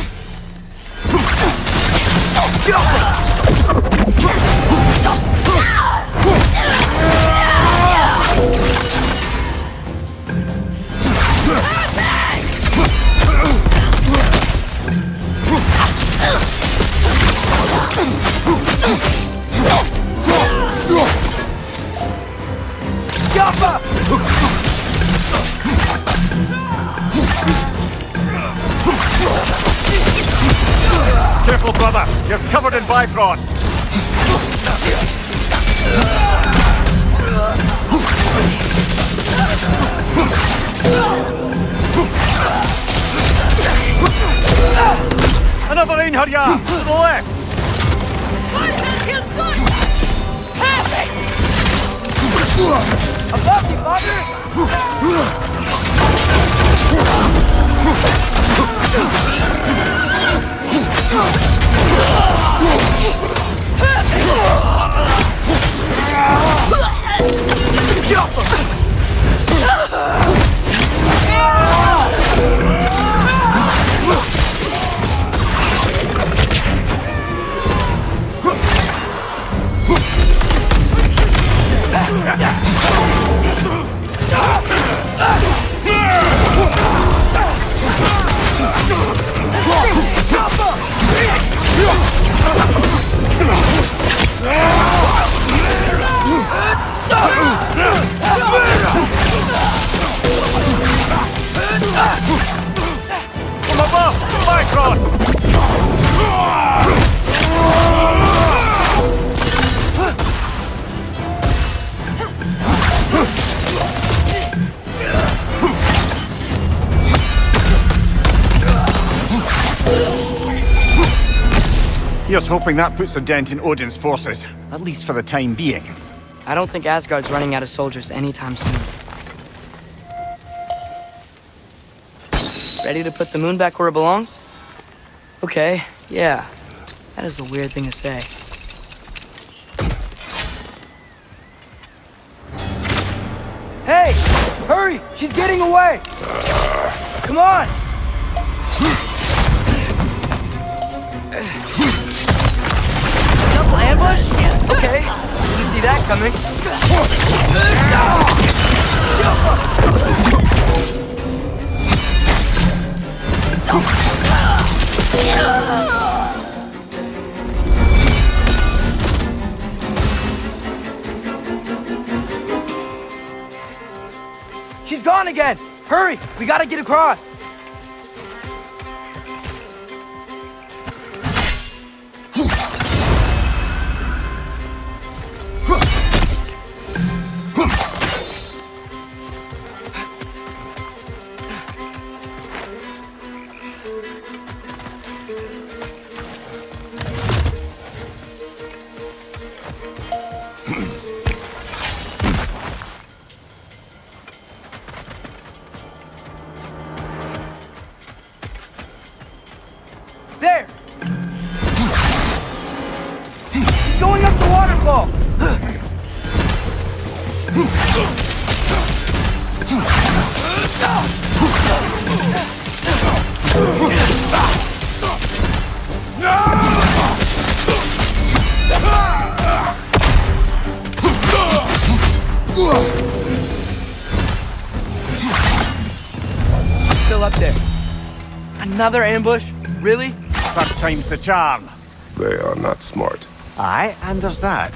Careful, brother! You're covered in Bifrost! Another Einherjar! To the left! Perfect! Above you, Father! Here's hoping that puts a dent in Odin's forces, at least for the time being. I don't think Asgard's running out of soldiers anytime soon. Ready to put the moon back where it belongs? Okay, yeah. That is a weird thing to say. Hey! Hurry! She's getting away! Come on! Double ambush? Okay, didn't see that coming. She's gone again! Hurry! We gotta get across! There! He's going up the waterfall! Still up there. Another ambush? Really? Third time's the charm. They are not smart. Aye, and there's that.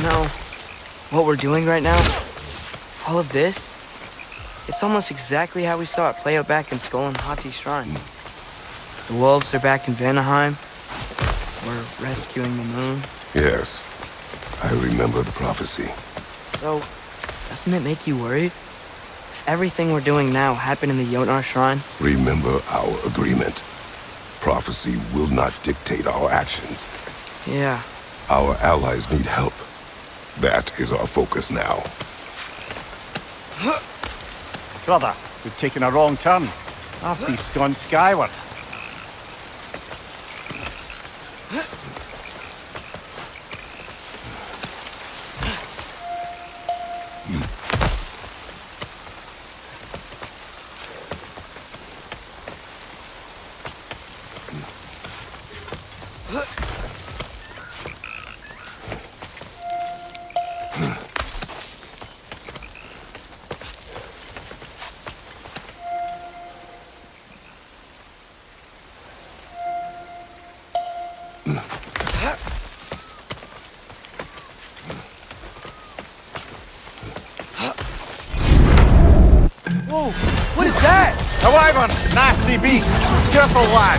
No. What we're doing right now, all of this, it's almost exactly how we saw it play out back in Skull and Hati's shrine. The wolves are back in Vanaheim. We're rescuing the moon. Yes, I remember the prophecy. So, doesn't it make you worried? If everything we're doing now happened in the Jotnar shrine? Remember our agreement. Prophecy will not dictate our actions. Yeah. Our allies need help. That is our focus now. Brother, we've taken a wrong turn. Our thief's gone skyward. Whoa! What is that? A wyvern! Nasty beast! Careful, lad!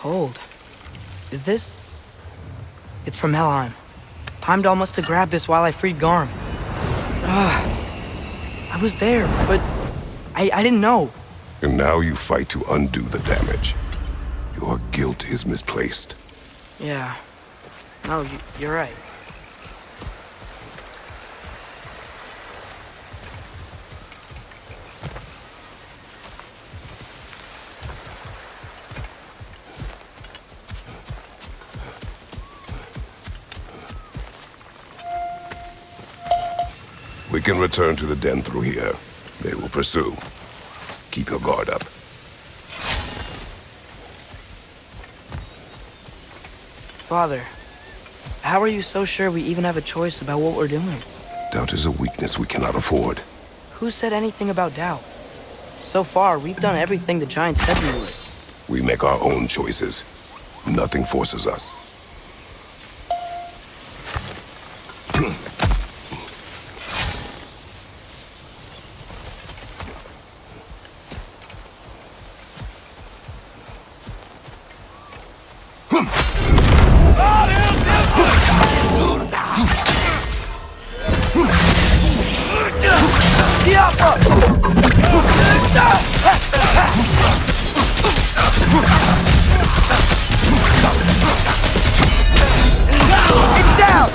cold. Is this? It's from Helheim. Heimdall must have grabbed this while I freed Garm. I was there, but I didn't know. And now you fight to undo the damage. Your guilt is misplaced. Yeah. No, you're right. We can return to the den through here. They will pursue. Keep your guard up. Father, how are you so sure we even have a choice about what we're doing? Doubt is a weakness we cannot afford. Who said anything about doubt? So far, we've done everything the Giants said we would. We make our own choices. Nothing forces us. It's down!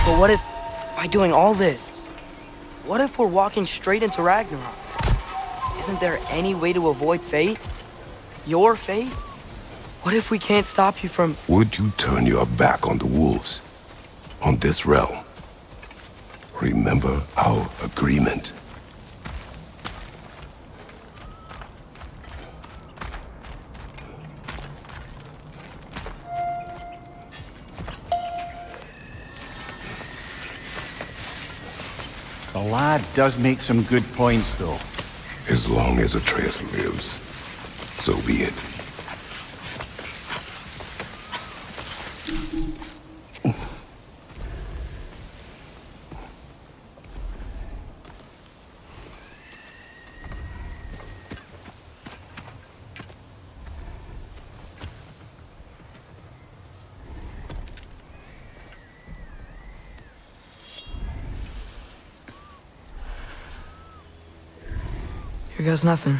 But what if, by doing all this, what if we're walking straight into Ragnarok? Isn't there any way to avoid fate? Your fate? What if we can't stop you from... Would you turn your back on the wolves? On this realm? Remember our agreement. The lad does make some good points, though. As long as Atreus lives, so be it. Here goes nothing.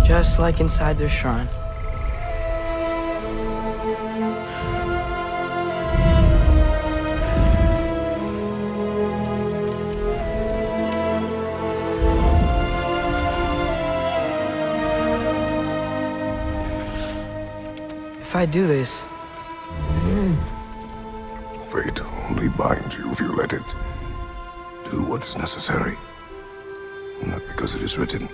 Just like inside their shrine. If I do this, Fate only binds you if you let it. Do what is necessary. Not because it is written.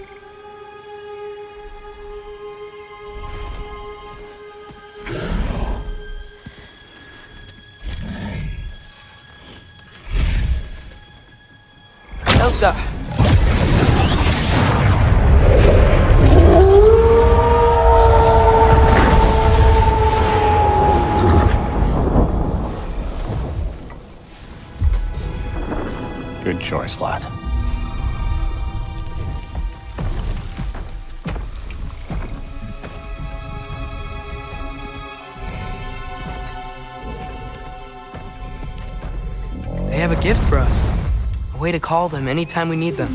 Elsa! Good choice, lad. They have a gift for us. A way to call them anytime we need them.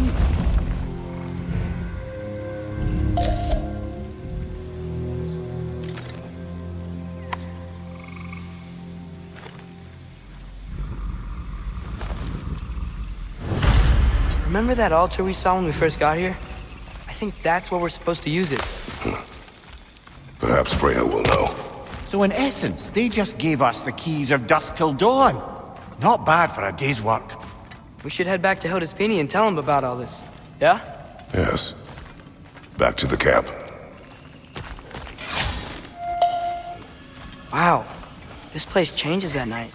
Remember that altar we saw when we first got here? I think that's where we're supposed to use it. Perhaps Freya will know. So in essence, they just gave us the keys of dusk till dawn. Not bad for a day's work. We should head back to Hildisvini and tell him about all this. Yeah? Yes. Back to the camp. Wow. This place changes at night.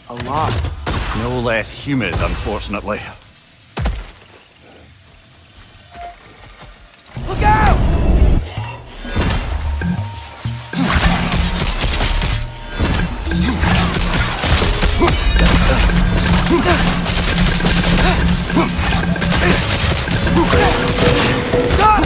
A lot. No less humid, unfortunately. Look out! Stop!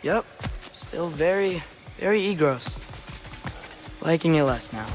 Yep. Still very gross. Liking it less now.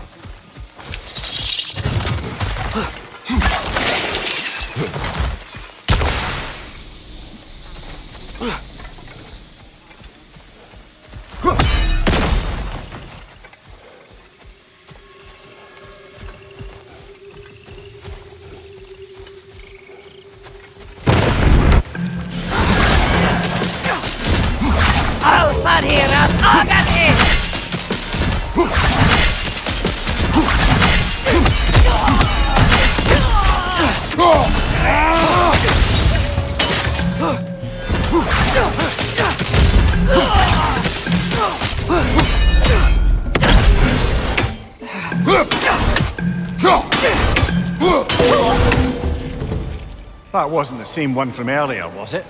That wasn't the same one from earlier, was it?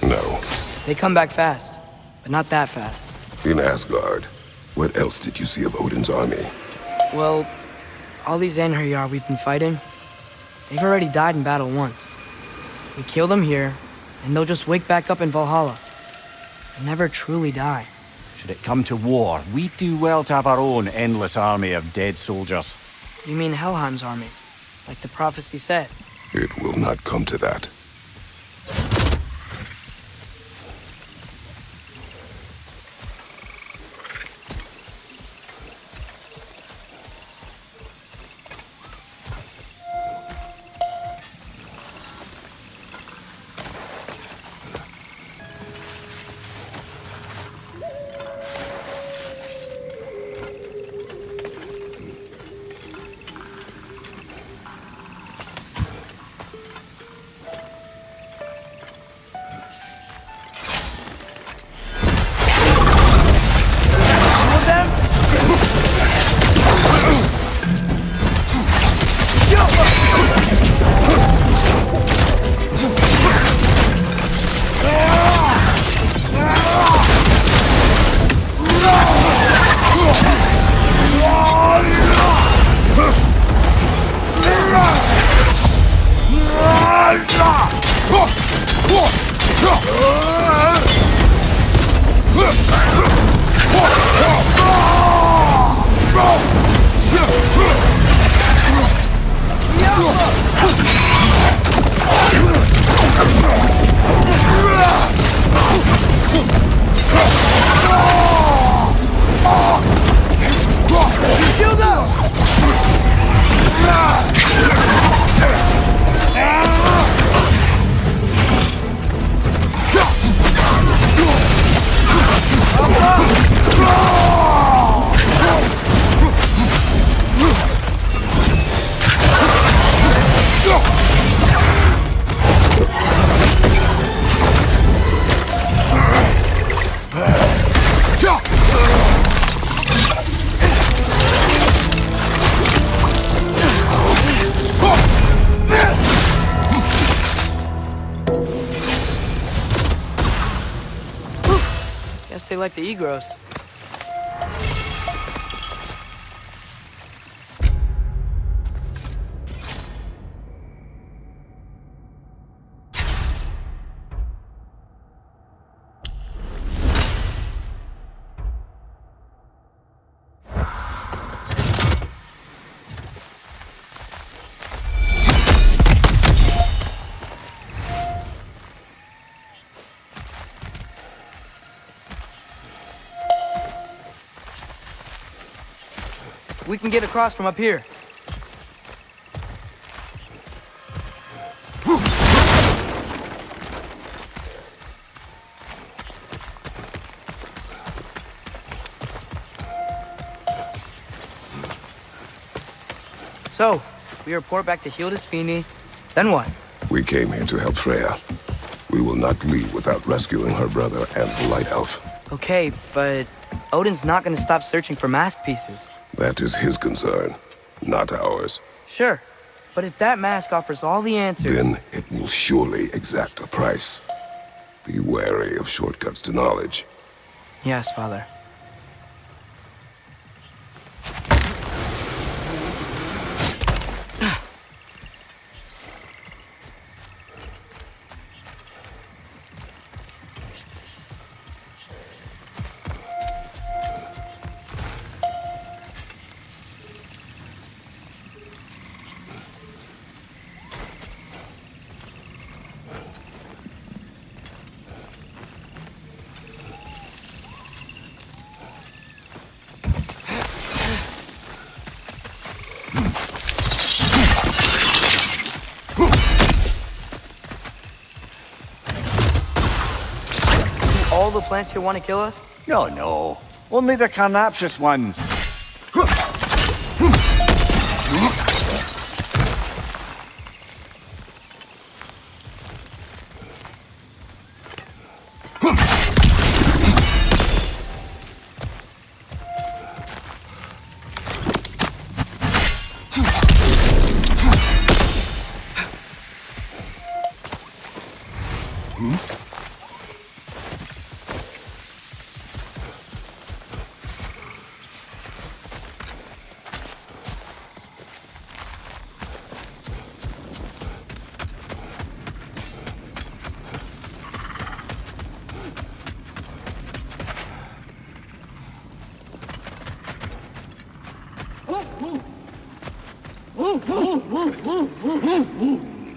No. They come back fast, but not that fast. In Asgard, what else did you see of Odin's army? Well, all these Einherjar we've been fighting, they've already died in battle once. We kill them here, and they'll just wake back up in Valhalla. They never truly die. Should it come to war, we do well to have our own endless army of dead soldiers. You mean Helheim's army, like the prophecy said? It will not come to that. Guess they like the Egros. We can get across from up here. So, we report back to Hildisvini. Then what? We came here to help Freya. We will not leave without rescuing her brother and the Light Elf. Okay, but Odin's not gonna stop searching for mask pieces. That is his concern, not ours. Sure, but if that mask offers all the answers... Then it will surely exact a price. Be wary of shortcuts to knowledge. Yes, Father. All the plants here want to kill us? No, no. Only the carnivorous ones.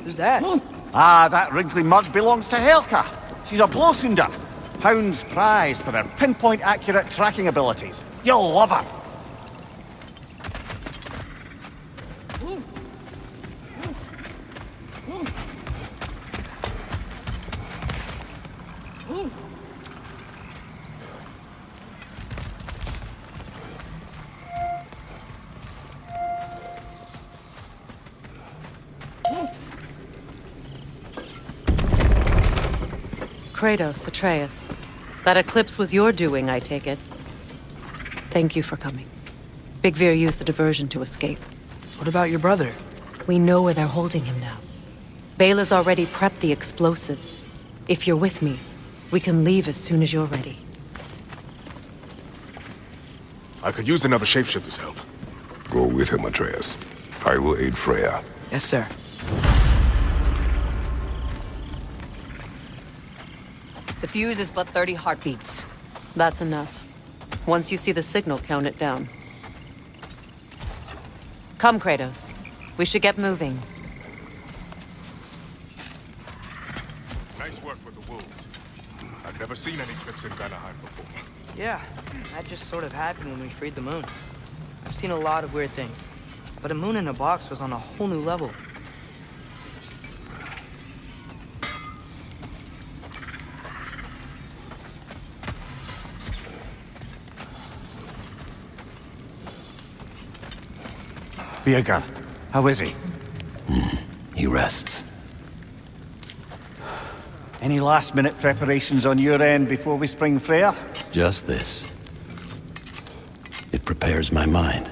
Who's that? Ah, that wrinkly mug belongs to Helka. She's a blowthunder. Hounds prized for their pinpoint accurate tracking abilities. You'll love her. Kratos, Atreus. That eclipse was your doing, I take it. Thank you for coming. Big Veer used the diversion to escape. What about your brother? We know where they're holding him now. Bela's already prepped the explosives. If you're with me, we can leave as soon as you're ready. I could use another shapeshifter's help. Go with him, Atreus. I will aid Freya. Yes, sir. The fuse is but 30 heartbeats. That's enough. Once you see the signal, count it down. Come, Kratos. We should get moving. Nice work with the wolves. I've never seen any clips in Vanaheim before. Yeah, that just sort of happened when we freed the moon. I've seen a lot of weird things, but a moon in a box was on a whole new level. Björgar, how is he? He rests. Any last-minute preparations on your end before we spring Freya? Just this. It prepares my mind.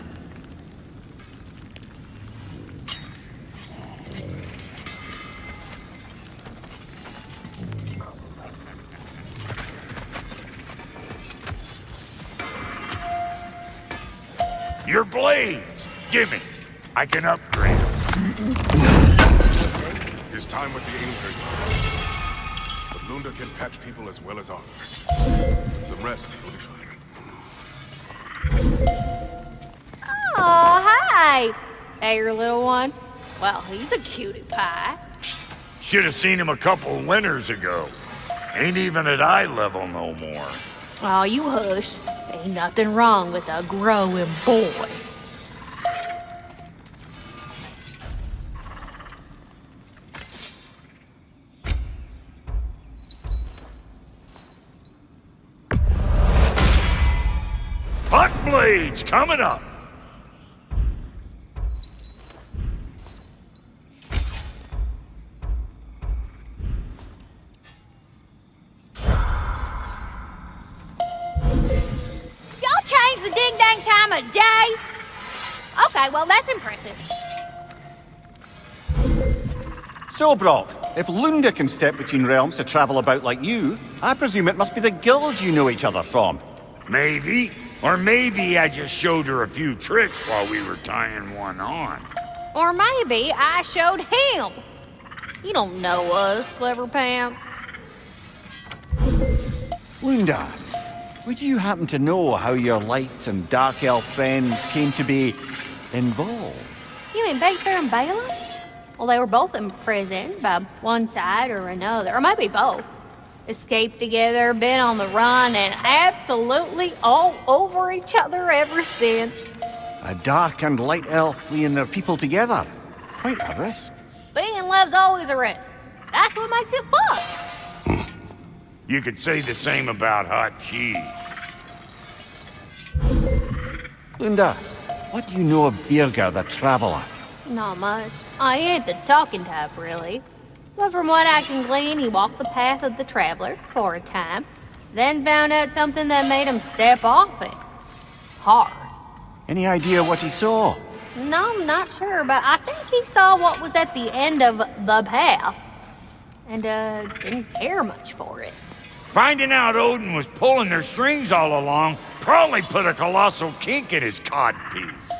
Your blades! Gimme! I can upgrade them. His time with the Anger. But Lunda can patch people as well as armor. Some rest, he'll be fine. Oh, hi! Hey, your little one? Well, he's a cutie pie. Should have seen him a couple winters ago. Ain't even at eye level no more. Oh, you hush. Ain't nothing wrong with a growing boy. blades coming up. Y'all changed the ding-dang time of day? Okay, well, that's impressive. So, Brock, if Lunda can step between realms to travel about like you, I presume it must be the guild you know each other from. Maybe. Or maybe I just showed her a few tricks while we were tying one on. Or maybe I showed him. You don't know us, Clever Pants. Lunda, would you happen to know how your light and dark elf friends came to be involved? You mean Big Bear and Bela? Well, they were both in prison by one side or another, or maybe both. Escaped together, been on the run, and absolutely all over each other ever since. A dark and light elf fleeing their people together. Quite a risk. Being in love's always a risk. That's what makes it fun. You could say the same about hot cheese. Lunda, what do you know of Birger the Traveler? Not much. I ain't the talking type, really. But from what I can glean, he walked the path of the traveler for a time, then found out something that made him step off it. Hard. Any idea what he saw? No, I'm not sure, but I think he saw what was at the end of the path. And, didn't care much for it. Finding out Odin was pulling their strings all along probably put a colossal kink in his codpiece.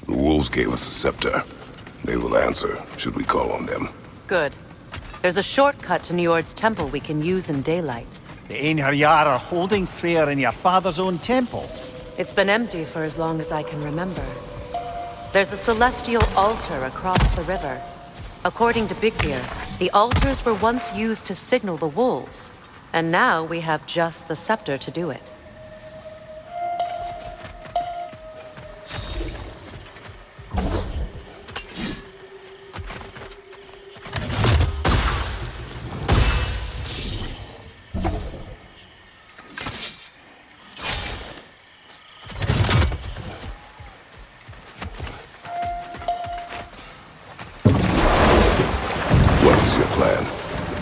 The wolves gave us a scepter. They will answer, should we call on them. Good. There's a shortcut to Njord's temple we can use in daylight. The Einherjar are holding Freyr in your father's own temple. It's been empty for as long as I can remember. There's a celestial altar across the river. According to Bigbeer, the altars were once used to signal the wolves, and now we have just the scepter to do it.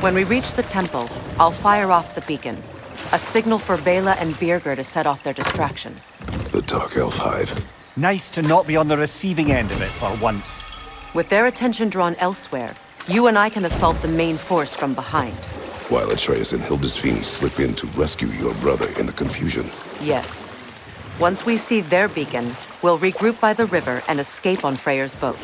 When we reach the temple, I'll fire off the beacon. A signal for Bela and Birger to set off their distraction. The Dark Elf Hive. Nice to not be on the receiving end of it for once. With their attention drawn elsewhere, you and I can assault the main force from behind. While Atreus and Hildisvini slip in to rescue your brother in the confusion. Yes. Once we see their beacon, we'll regroup by the river and escape on Freyr's boat.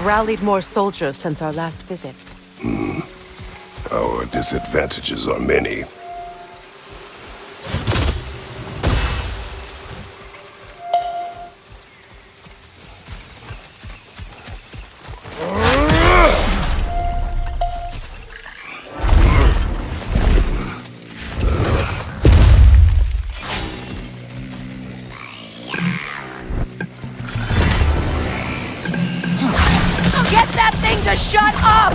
rallied more soldiers since our last visit. Our disadvantages are many. Get that thing to shut up!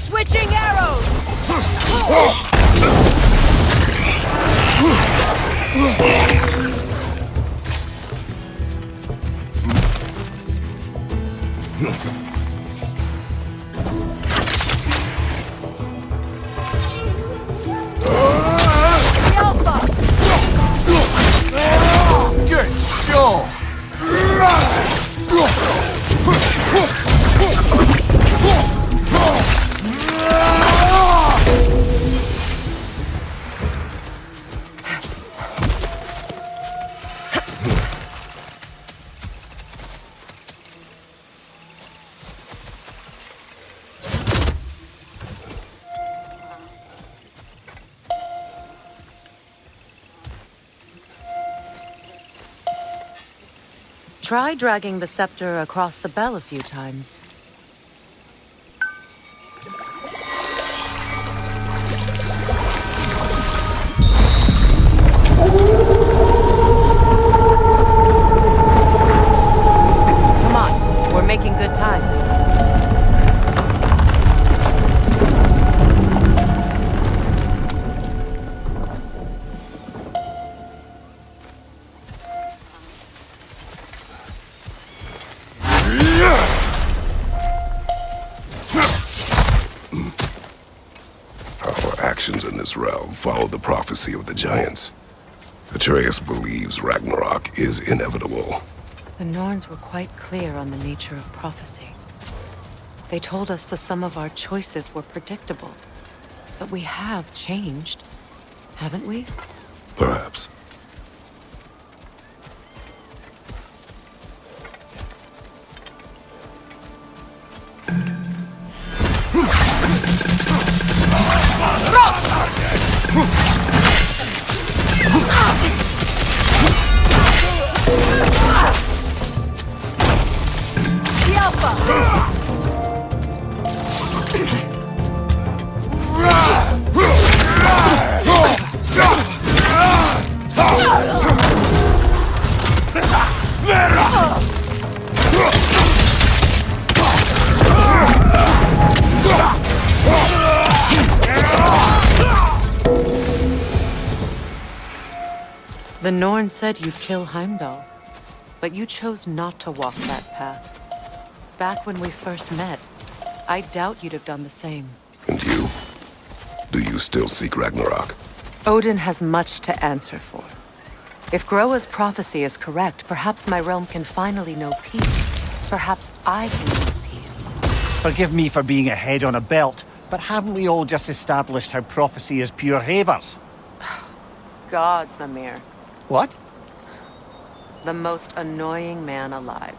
Switching arrows! Good show! Try dragging the scepter across the bell a few times. Come on, we're making good time. Our actions in this realm follow the prophecy of the giants. Atreus believes Ragnarok is inevitable. The Norns were quite clear on the nature of prophecy. They told us the sum of our choices were predictable. But we have changed, haven't we? Perhaps. The Norn said you'd kill Heimdall, but you chose not to walk that path. Back when we first met, I doubt you'd have done the same. And you? Do you still seek Ragnarok? Odin has much to answer for. If Groa's prophecy is correct, perhaps my realm can finally know peace. Perhaps I can know peace. Forgive me for being a head on a belt, but haven't we all just established how prophecy is pure havers? gods, Mimir. What? The most annoying man alive.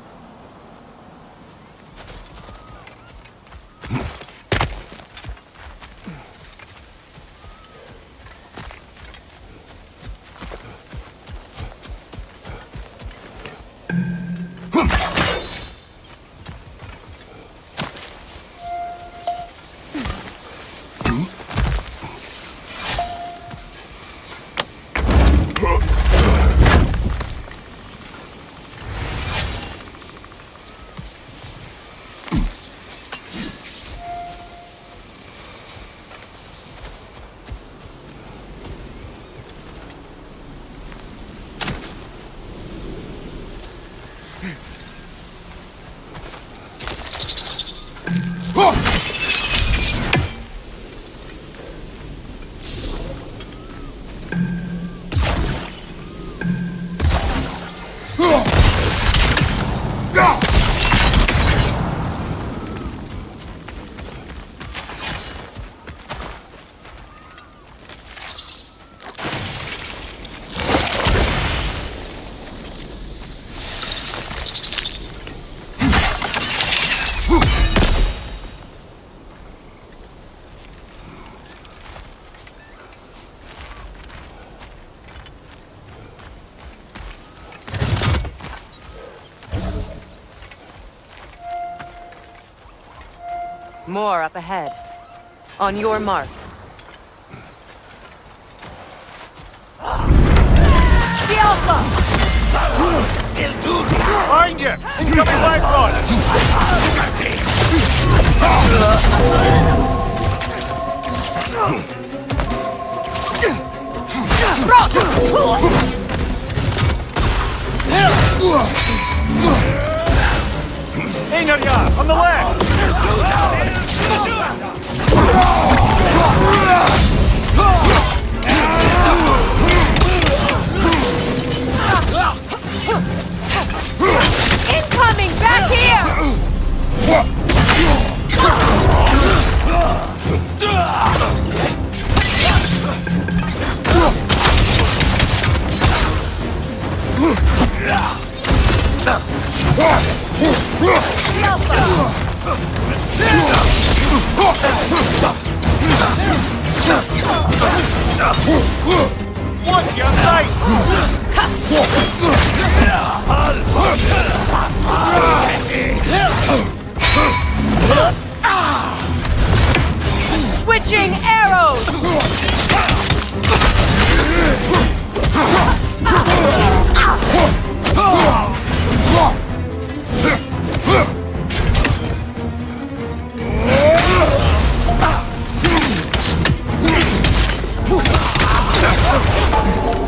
More up ahead. On your mark. The Alpha! Behind you! Incoming life Einarja, on the left! Incoming! Back here! Watch your sight! Switching arrows!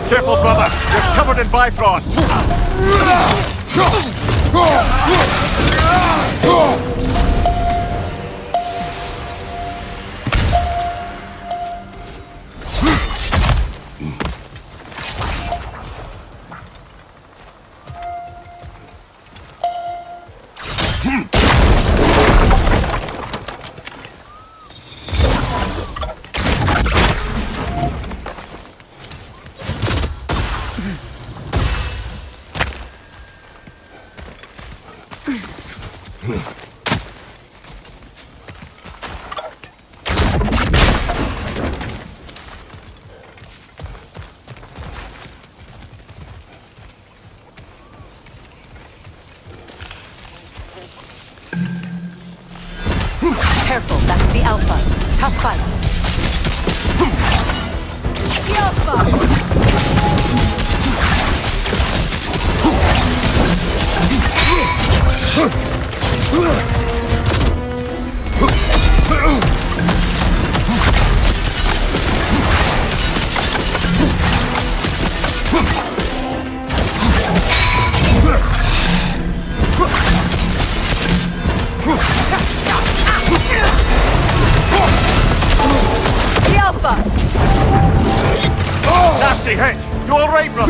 Careful, brother! You're covered in Bifrost! Careful, that's the Alpha. Tough fight. The Alpha! Nasty hit! You alright, brother?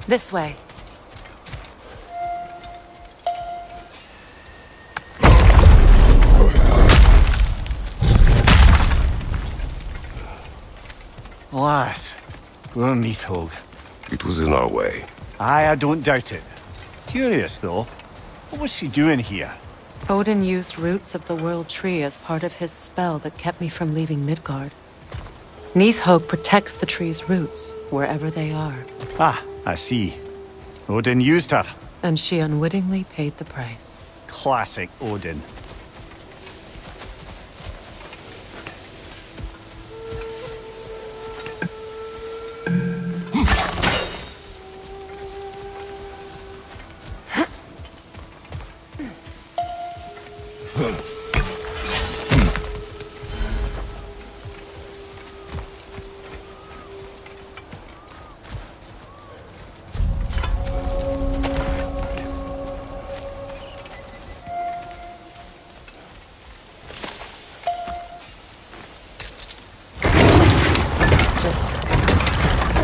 This way. Alas, poor Neathhog. It was in our way. Aye, I don't doubt it. Curious, though. What was she doing here? Odin used roots of the World Tree as part of his spell that kept me from leaving Midgard. Neathhog protects the tree's roots, wherever they are. Ah, I see. Odin used her. And she unwittingly paid the price. Classic Odin.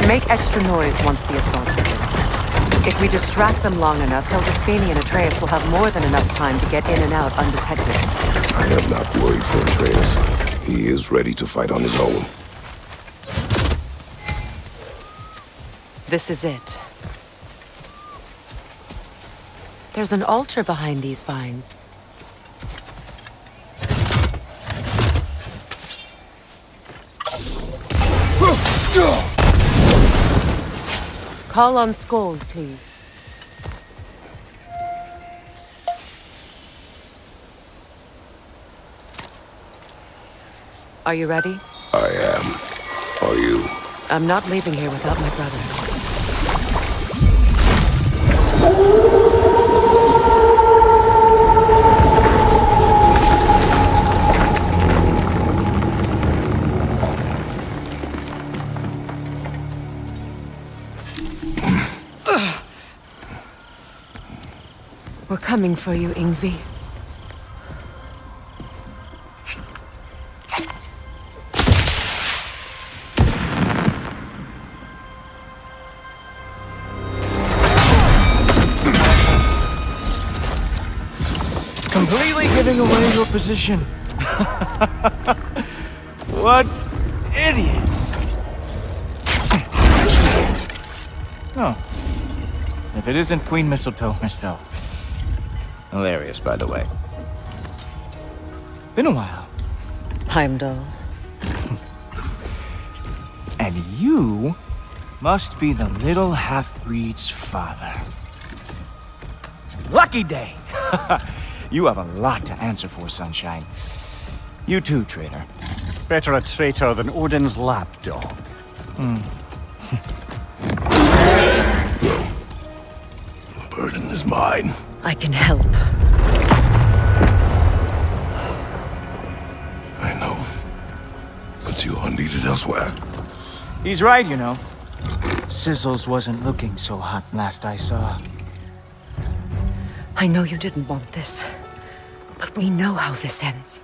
Make extra noise once the assault begins. If we distract them long enough, Hildisfini and Atreus will have more than enough time to get in and out undetected. I am not worried for Atreus. He is ready to fight on his own. This is it. There's an altar behind these vines. Call on Skold, please. Are you ready? I am. Are you? I'm not leaving here without my brother. We're coming for you, Ingvi. Completely giving away your position. What idiots! Oh. If it isn't Queen Mistletoe herself. Hilarious, by the way. Been a while. Heimdall. And you must be the little half-breed's father. Lucky day! You have a lot to answer for, Sunshine. You too, traitor. Better a traitor than Odin's lapdog. The burden is mine. I can help. I know. But you are needed elsewhere. He's right, you know. Sizzles wasn't looking so hot last I saw. I know you didn't want this, but we know how this ends.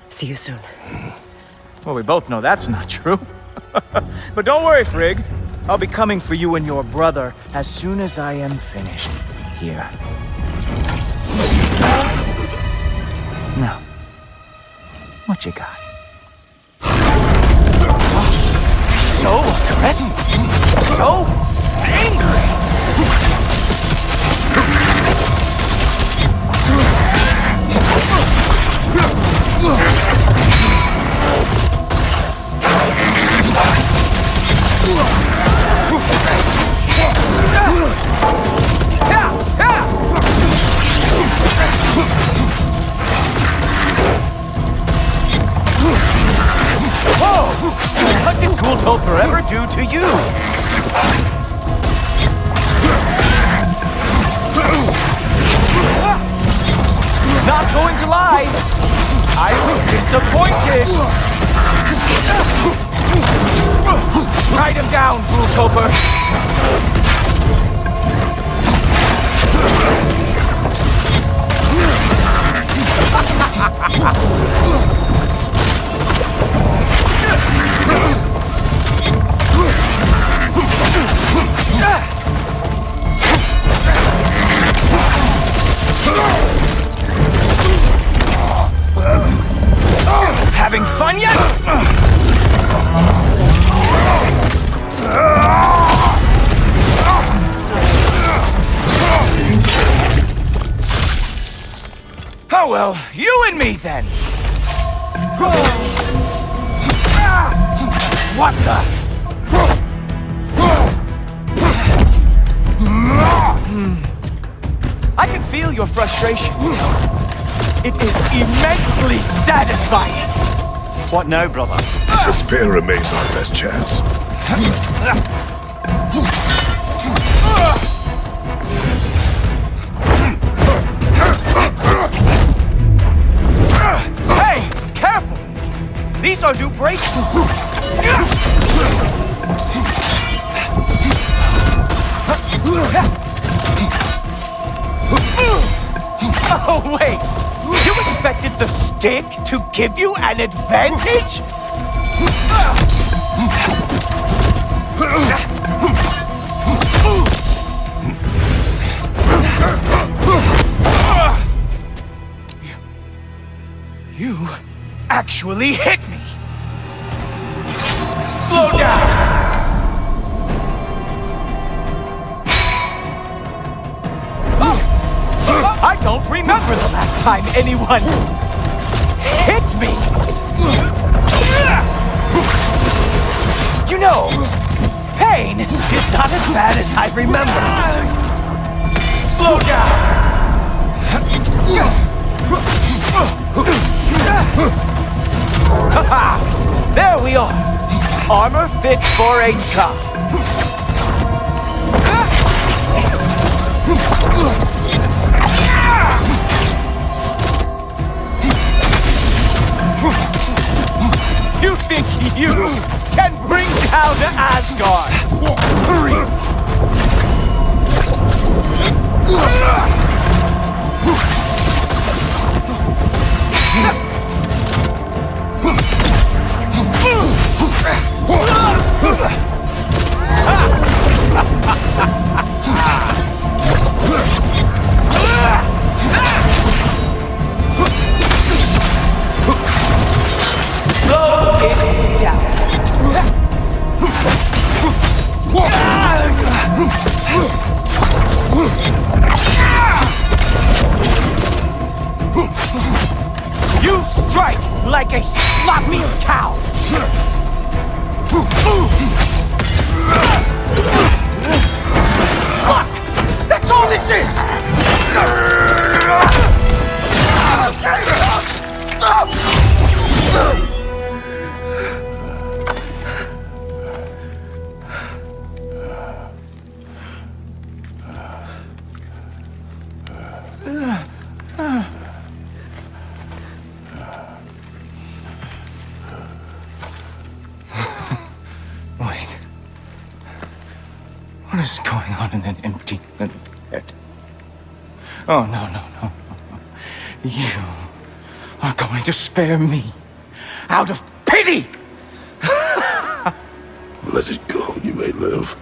See you soon. Well, we both know that's not true. But don't worry, Frigg. I'll be coming for you and your brother as soon as I am finished here. Now, what you got? So aggressive. So angry. do to you? Not going to lie, I was disappointed. Write him down, Toper. Having fun yet? Oh well, you and me then. What the? I can feel your frustration. It is immensely satisfying. What now, brother? Despair remains our best chance. Hey, careful! These are new bracelets. Oh, wait! You expected the stick to give you an advantage? You actually hit me! Slow down! I don't remember the last time anyone hit me! You know, pain is not as bad as I remember. Slow down! Haha! There we are! Armor fit for a cop. You think you can bring down Asgard? Slow it down. You strike like a sloppy cow. Fuck! That's all this is! Wait. What is going on in that empty little head? Oh, no. You are going to spare me out of pity! Let it go, you may live.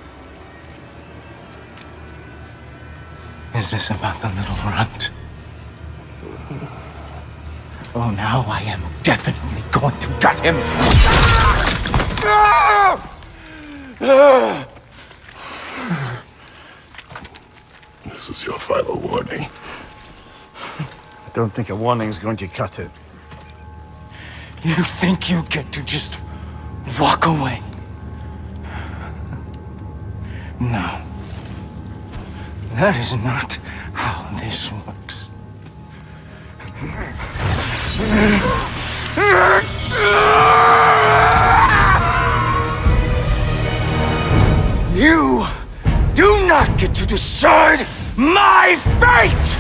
Is this about the little runt? Oh, now I am definitely going to gut him. This is your final warning. I don't think a warning's going to cut it. You think you get to just walk away? No. That is not how this works. You do not get to decide my fate!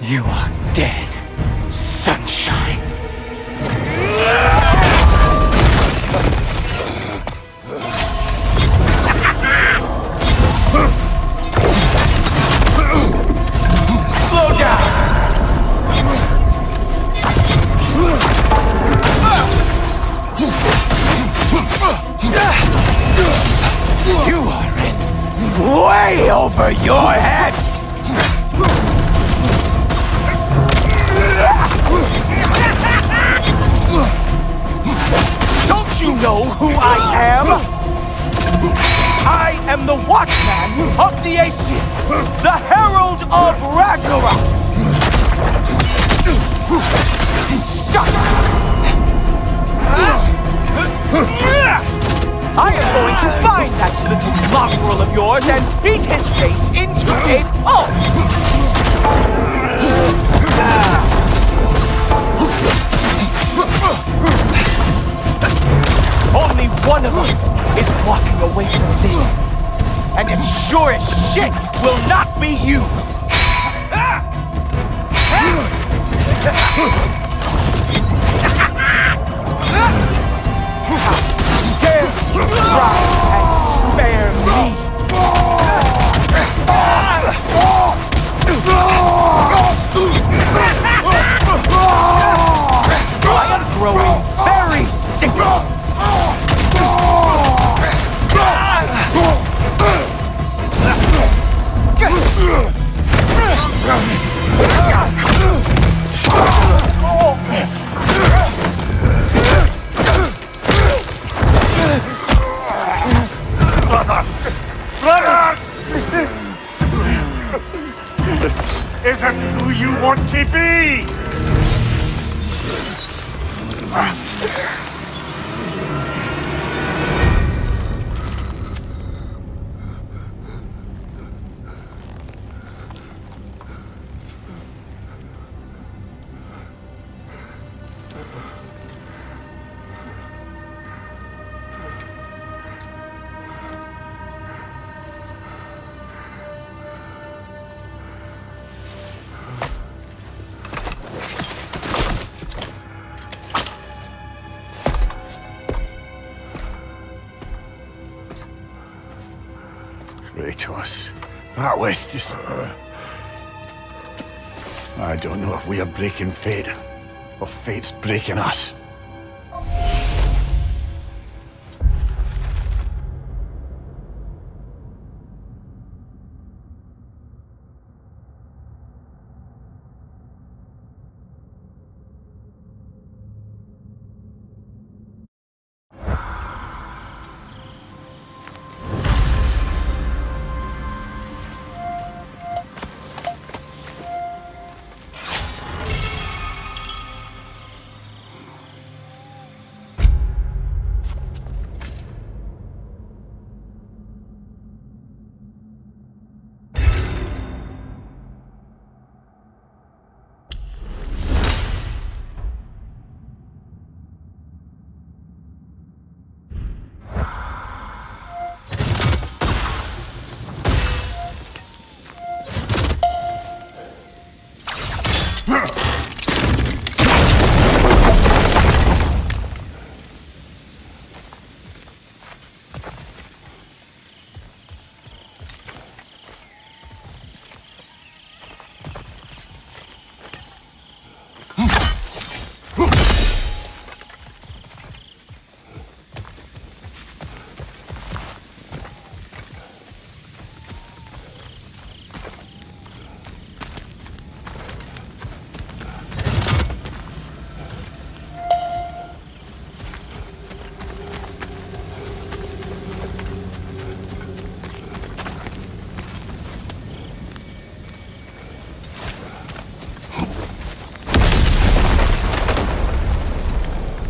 You are dead, sunshine. Slow down! You are in way over your head! Don't you know who I am? I am the Watchman of the Aesir, the Herald of Ragnarok! Stop! I am going to find that little mongrel of yours and beat his face into a pulp! Only one of us is walking away from this. And it sure as shit will not be you! Dare you try and spare me! I am growing very sick! Brother! This isn't who you want to be! Kratos, that was just... I don't know if we are breaking fate, or fate's breaking us.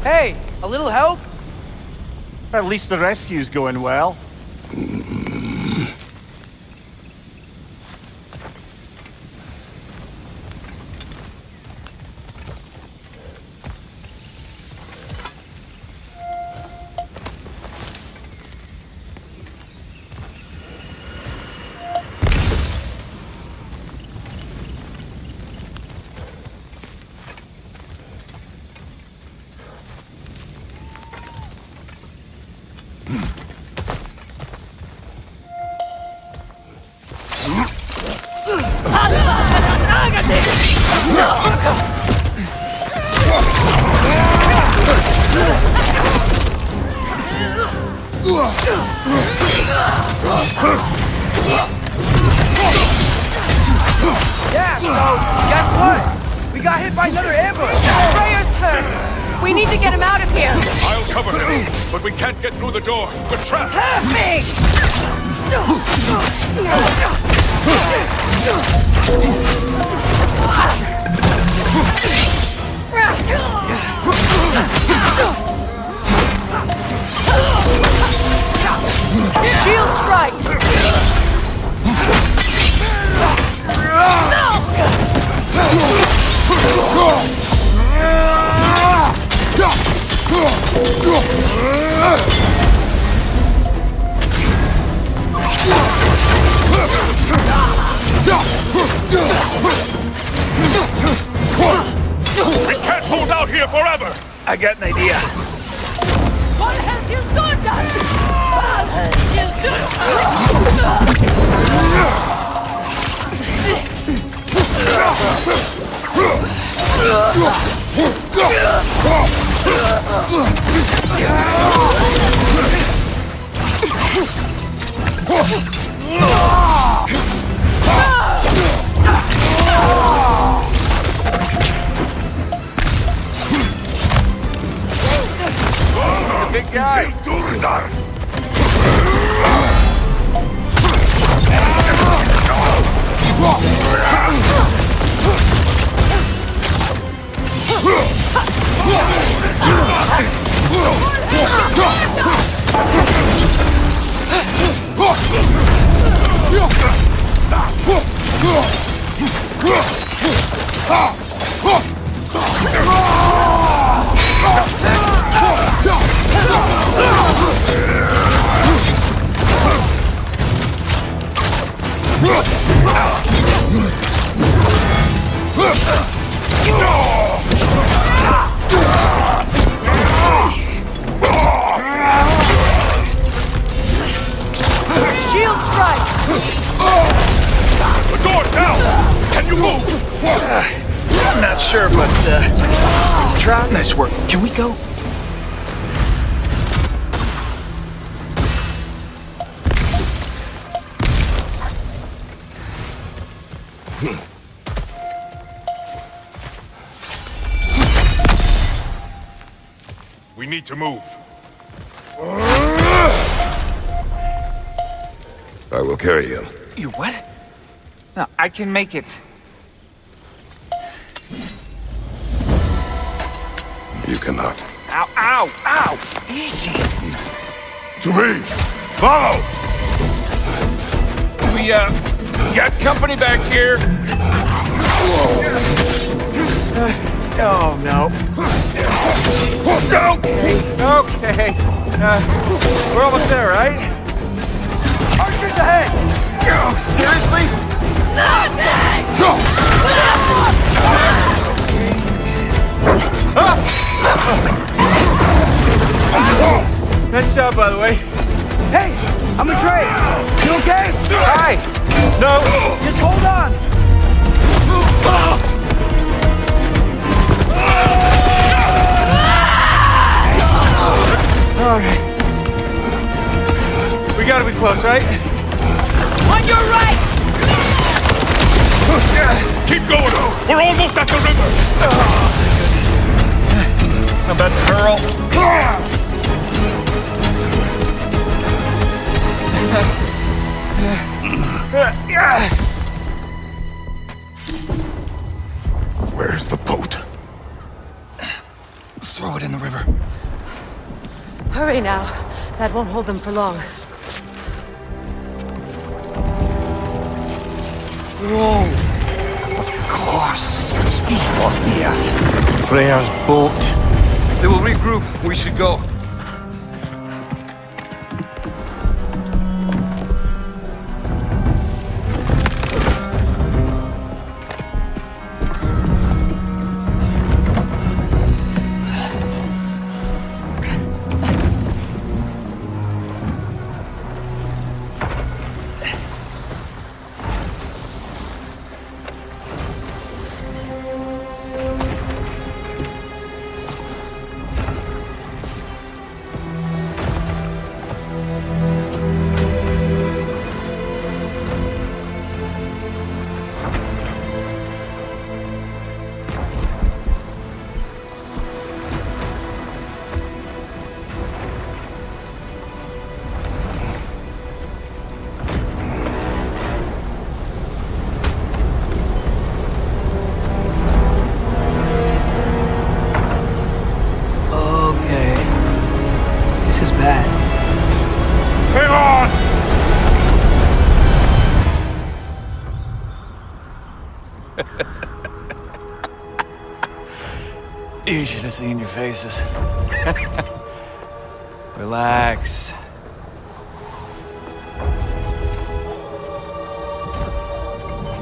Hey, a little help? At least the rescue's going well. Yeah, so guess what? We got hit by another ambush. Freya's hurt. We need to get him out of here. I'll cover him, but we can't get through the door. We're trapped. Help me! Shield strike! We can't hold out here forever. I got an idea. What have you done? What have you Big guy. Shield strike! The door's down. Can you move? I'm not sure, but try. Nice work. Can we go? We need to move. I will carry him. You what? No, I can make it. You cannot. Ow, ow, ow! Easy. To me! Follow! We got company back here. Oh, no. Go! Okay. We're almost there, right? Archers ahead! Oh, seriously? Nice job, by the way. Hey, I'm Atreus. You okay? Hi. No. Just hold on. All right. We gotta be close, right? On your right! Keep going. We're almost at the river. I'm about to hurl. Where's the boat? Let's throw it in the river. Hurry now. That won't hold them for long. Whoa! Of course. These was near. Freya's boat. They will regroup. We should go. You should have seen your faces. Relax.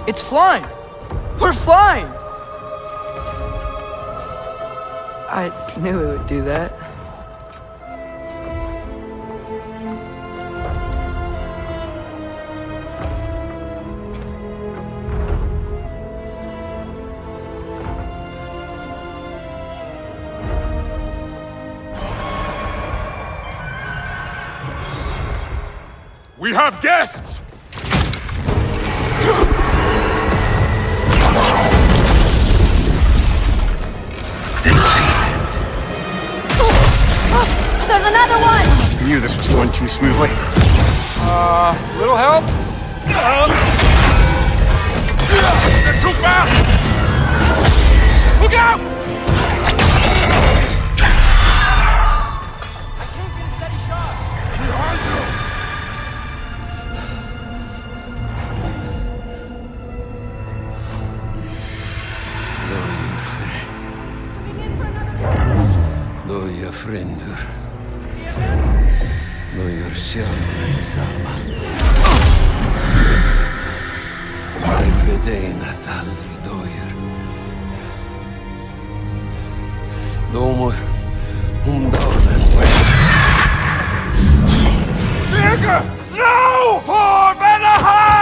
It's flying! We're flying! I knew it would do that. We have guests! There's another one! I knew this was going too smoothly. Little help? They're too fast! Look out! I can't get a steady shot. Doja frendur. Dojar sjálfur sama. Eg vet ein att aldrig dojar. Domor dagen. Birger! No! For Vanaheim!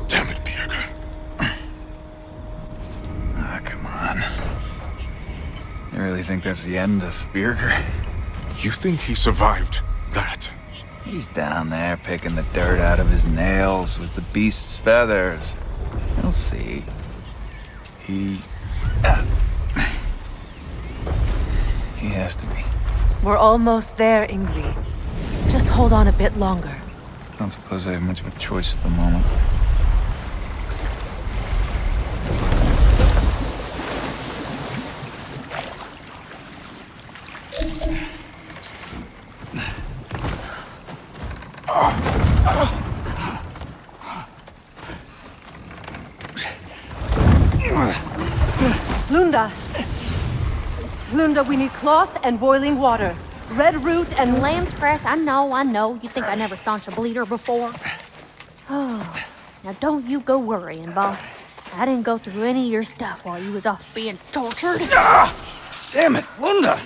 Damn it, Birger. Ah, come on. You really think that's the end of Birger? You think he survived that? He's down there picking the dirt out of his nails with the beast's feathers. You'll see. He has to be. We're almost there, Ingrid. Just hold on a bit longer. I don't suppose I have much of a choice at the moment. Lunda, we need cloth and boiling water. Red root and Lamb's cress, I know. You think I never staunched a bleeder before? Oh, now don't you go worrying, boss. I didn't go through any of your stuff while you was off being tortured. Damn it, Lunda!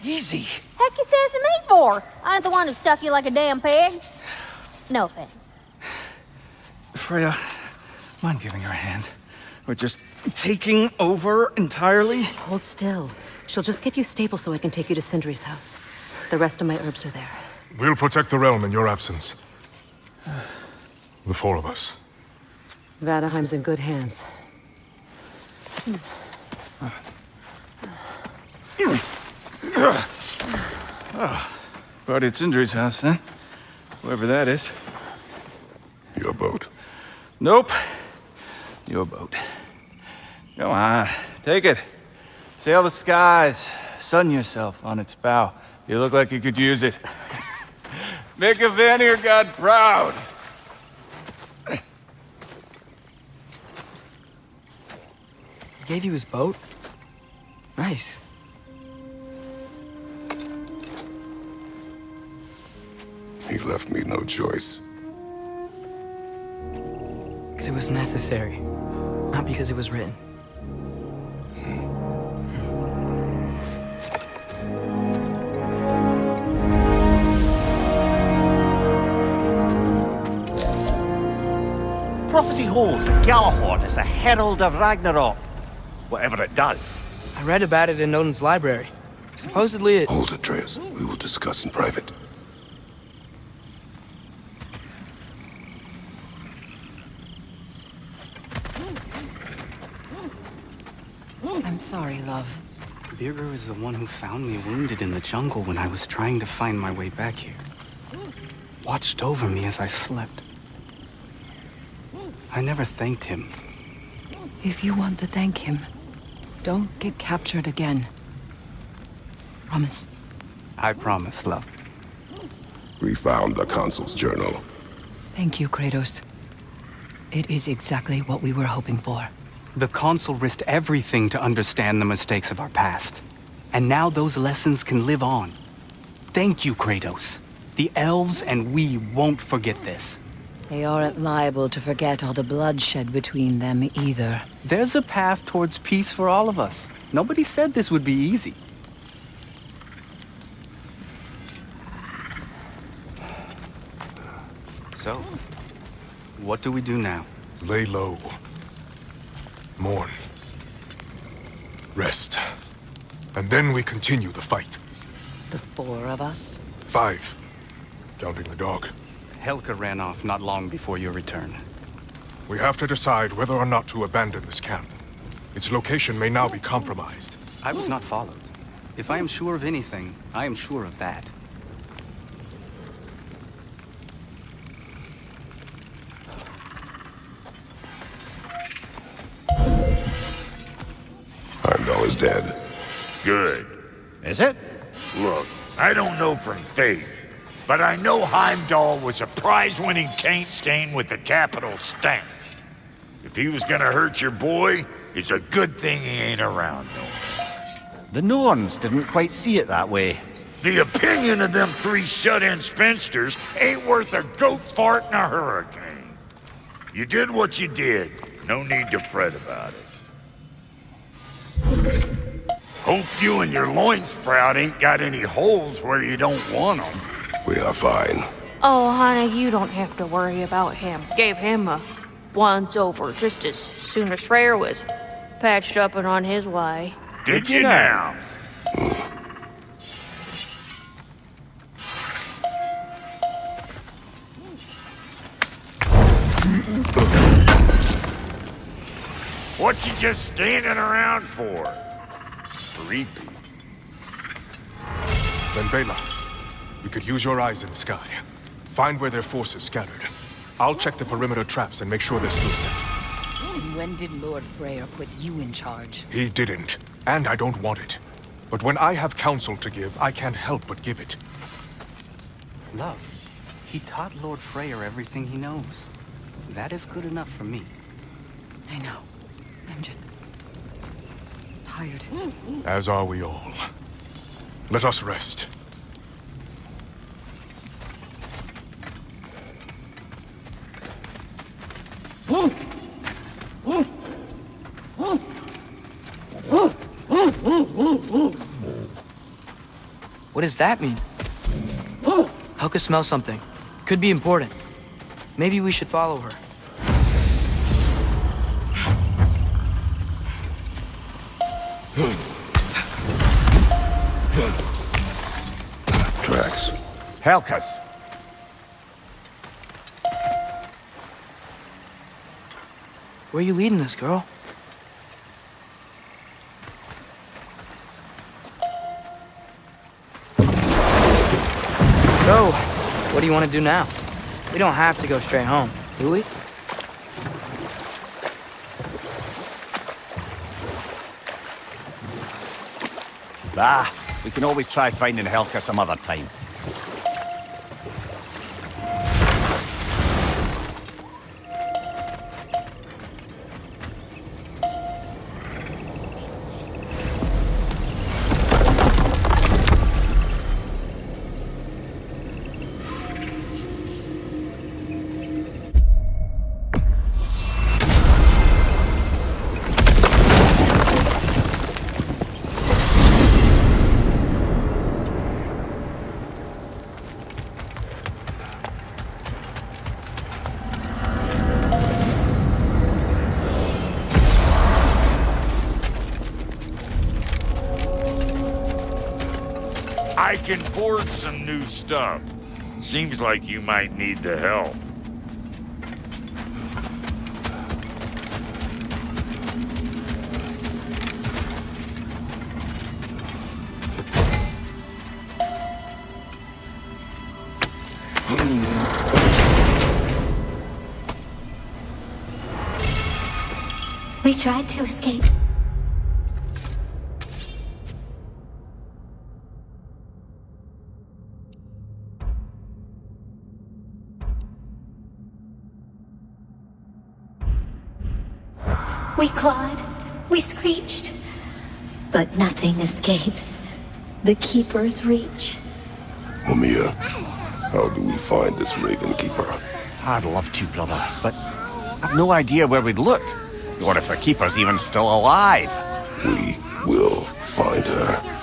Easy. Heck you sassing me for? I ain't the one who stuck you like a damn pig. No offense. Freya, mind giving her a hand? We're just taking over entirely? Hold still. She'll just get you stable so I can take you to Sindri's house. The rest of my herbs are there. We'll protect the realm in your absence. The four of us. Vanaheim's in good hands. Party at Sindri's house, huh? Whoever that is. Your boat. Nope. Your boat. Come on, take it. Sail the skies. Sun yourself on its bow. You look like you could use it. Make a Vanir god proud. He gave you his boat? Nice. He left me no choice. Because it was necessary. Not because it was written. prophecy holds that Galahorn is the herald of Ragnarok. Whatever it does. I read about it in Odin's library. Supposedly it... Hold it, Atreus. We will discuss in private. I'm sorry, love. Birger is the one who found me wounded in the jungle when I was trying to find my way back here. Watched over me as I slept. I never thanked him. If you want to thank him, don't get captured again. Promise. I promise, love. We found the Consul's journal. Thank you, Kratos. It is exactly what we were hoping for. The Consul risked everything to understand the mistakes of our past. And now those lessons can live on. Thank you, Kratos. The elves and we won't forget this. They aren't liable to forget all the bloodshed between them either. There's a path towards peace for all of us. Nobody said this would be easy. So, what do we do now? Lay low. Mourn. Rest. And then we continue the fight. The four of us? 5. Counting the dog. Helka ran off not long before your return. We have to decide whether or not to abandon this camp. Its location may now be compromised. I was not followed. If I am sure of anything, I am sure of that. Heimdall is dead. Good. Is it? Look, I don't know from faith, but I know Heimdall was a prize-winning taint stain with the capital stank. If he was gonna hurt your boy, it's a good thing he ain't around no more. The Norns didn't quite see it that way. The opinion of them 3 shut-in spinsters ain't worth a goat fart in a hurricane. You did what you did. No need to fret about it. Hope you and your loin sprout ain't got any holes where you don't want them. We are fine. Oh, honey, you don't have to worry about him. Gave him a once-over just as soon as Freyr was patched up and on his way. Did you now? What you just standing around for? Creepy. Then Bela, we could use your eyes in the sky. Find where their forces scattered. I'll check the perimeter traps and make sure they're still safe. And when did Lord Freyr put you in charge? He didn't, and I don't want it. But when I have counsel to give, I can't help but give it. Love, he taught Lord Freyr everything he knows. That is good enough for me. I know. I'm just... tired. As are we all. Let us rest. What does that mean? Helka smells something. Could be important. Maybe we should follow her. Tracks. Helka's. Where are you leading us, girl? So, what do you want to do now? We don't have to go straight home, do we? Ah, we can always try finding Helka some other time. I can forge some new stuff. Seems like you might need the help. We tried to escape. We clawed, we screeched, but nothing escapes the Keeper's reach. Mimir, how do we find this Raven Keeper? I'd love to, brother, but I've no idea where we'd look. Or if the Keeper's even still alive. We will find her.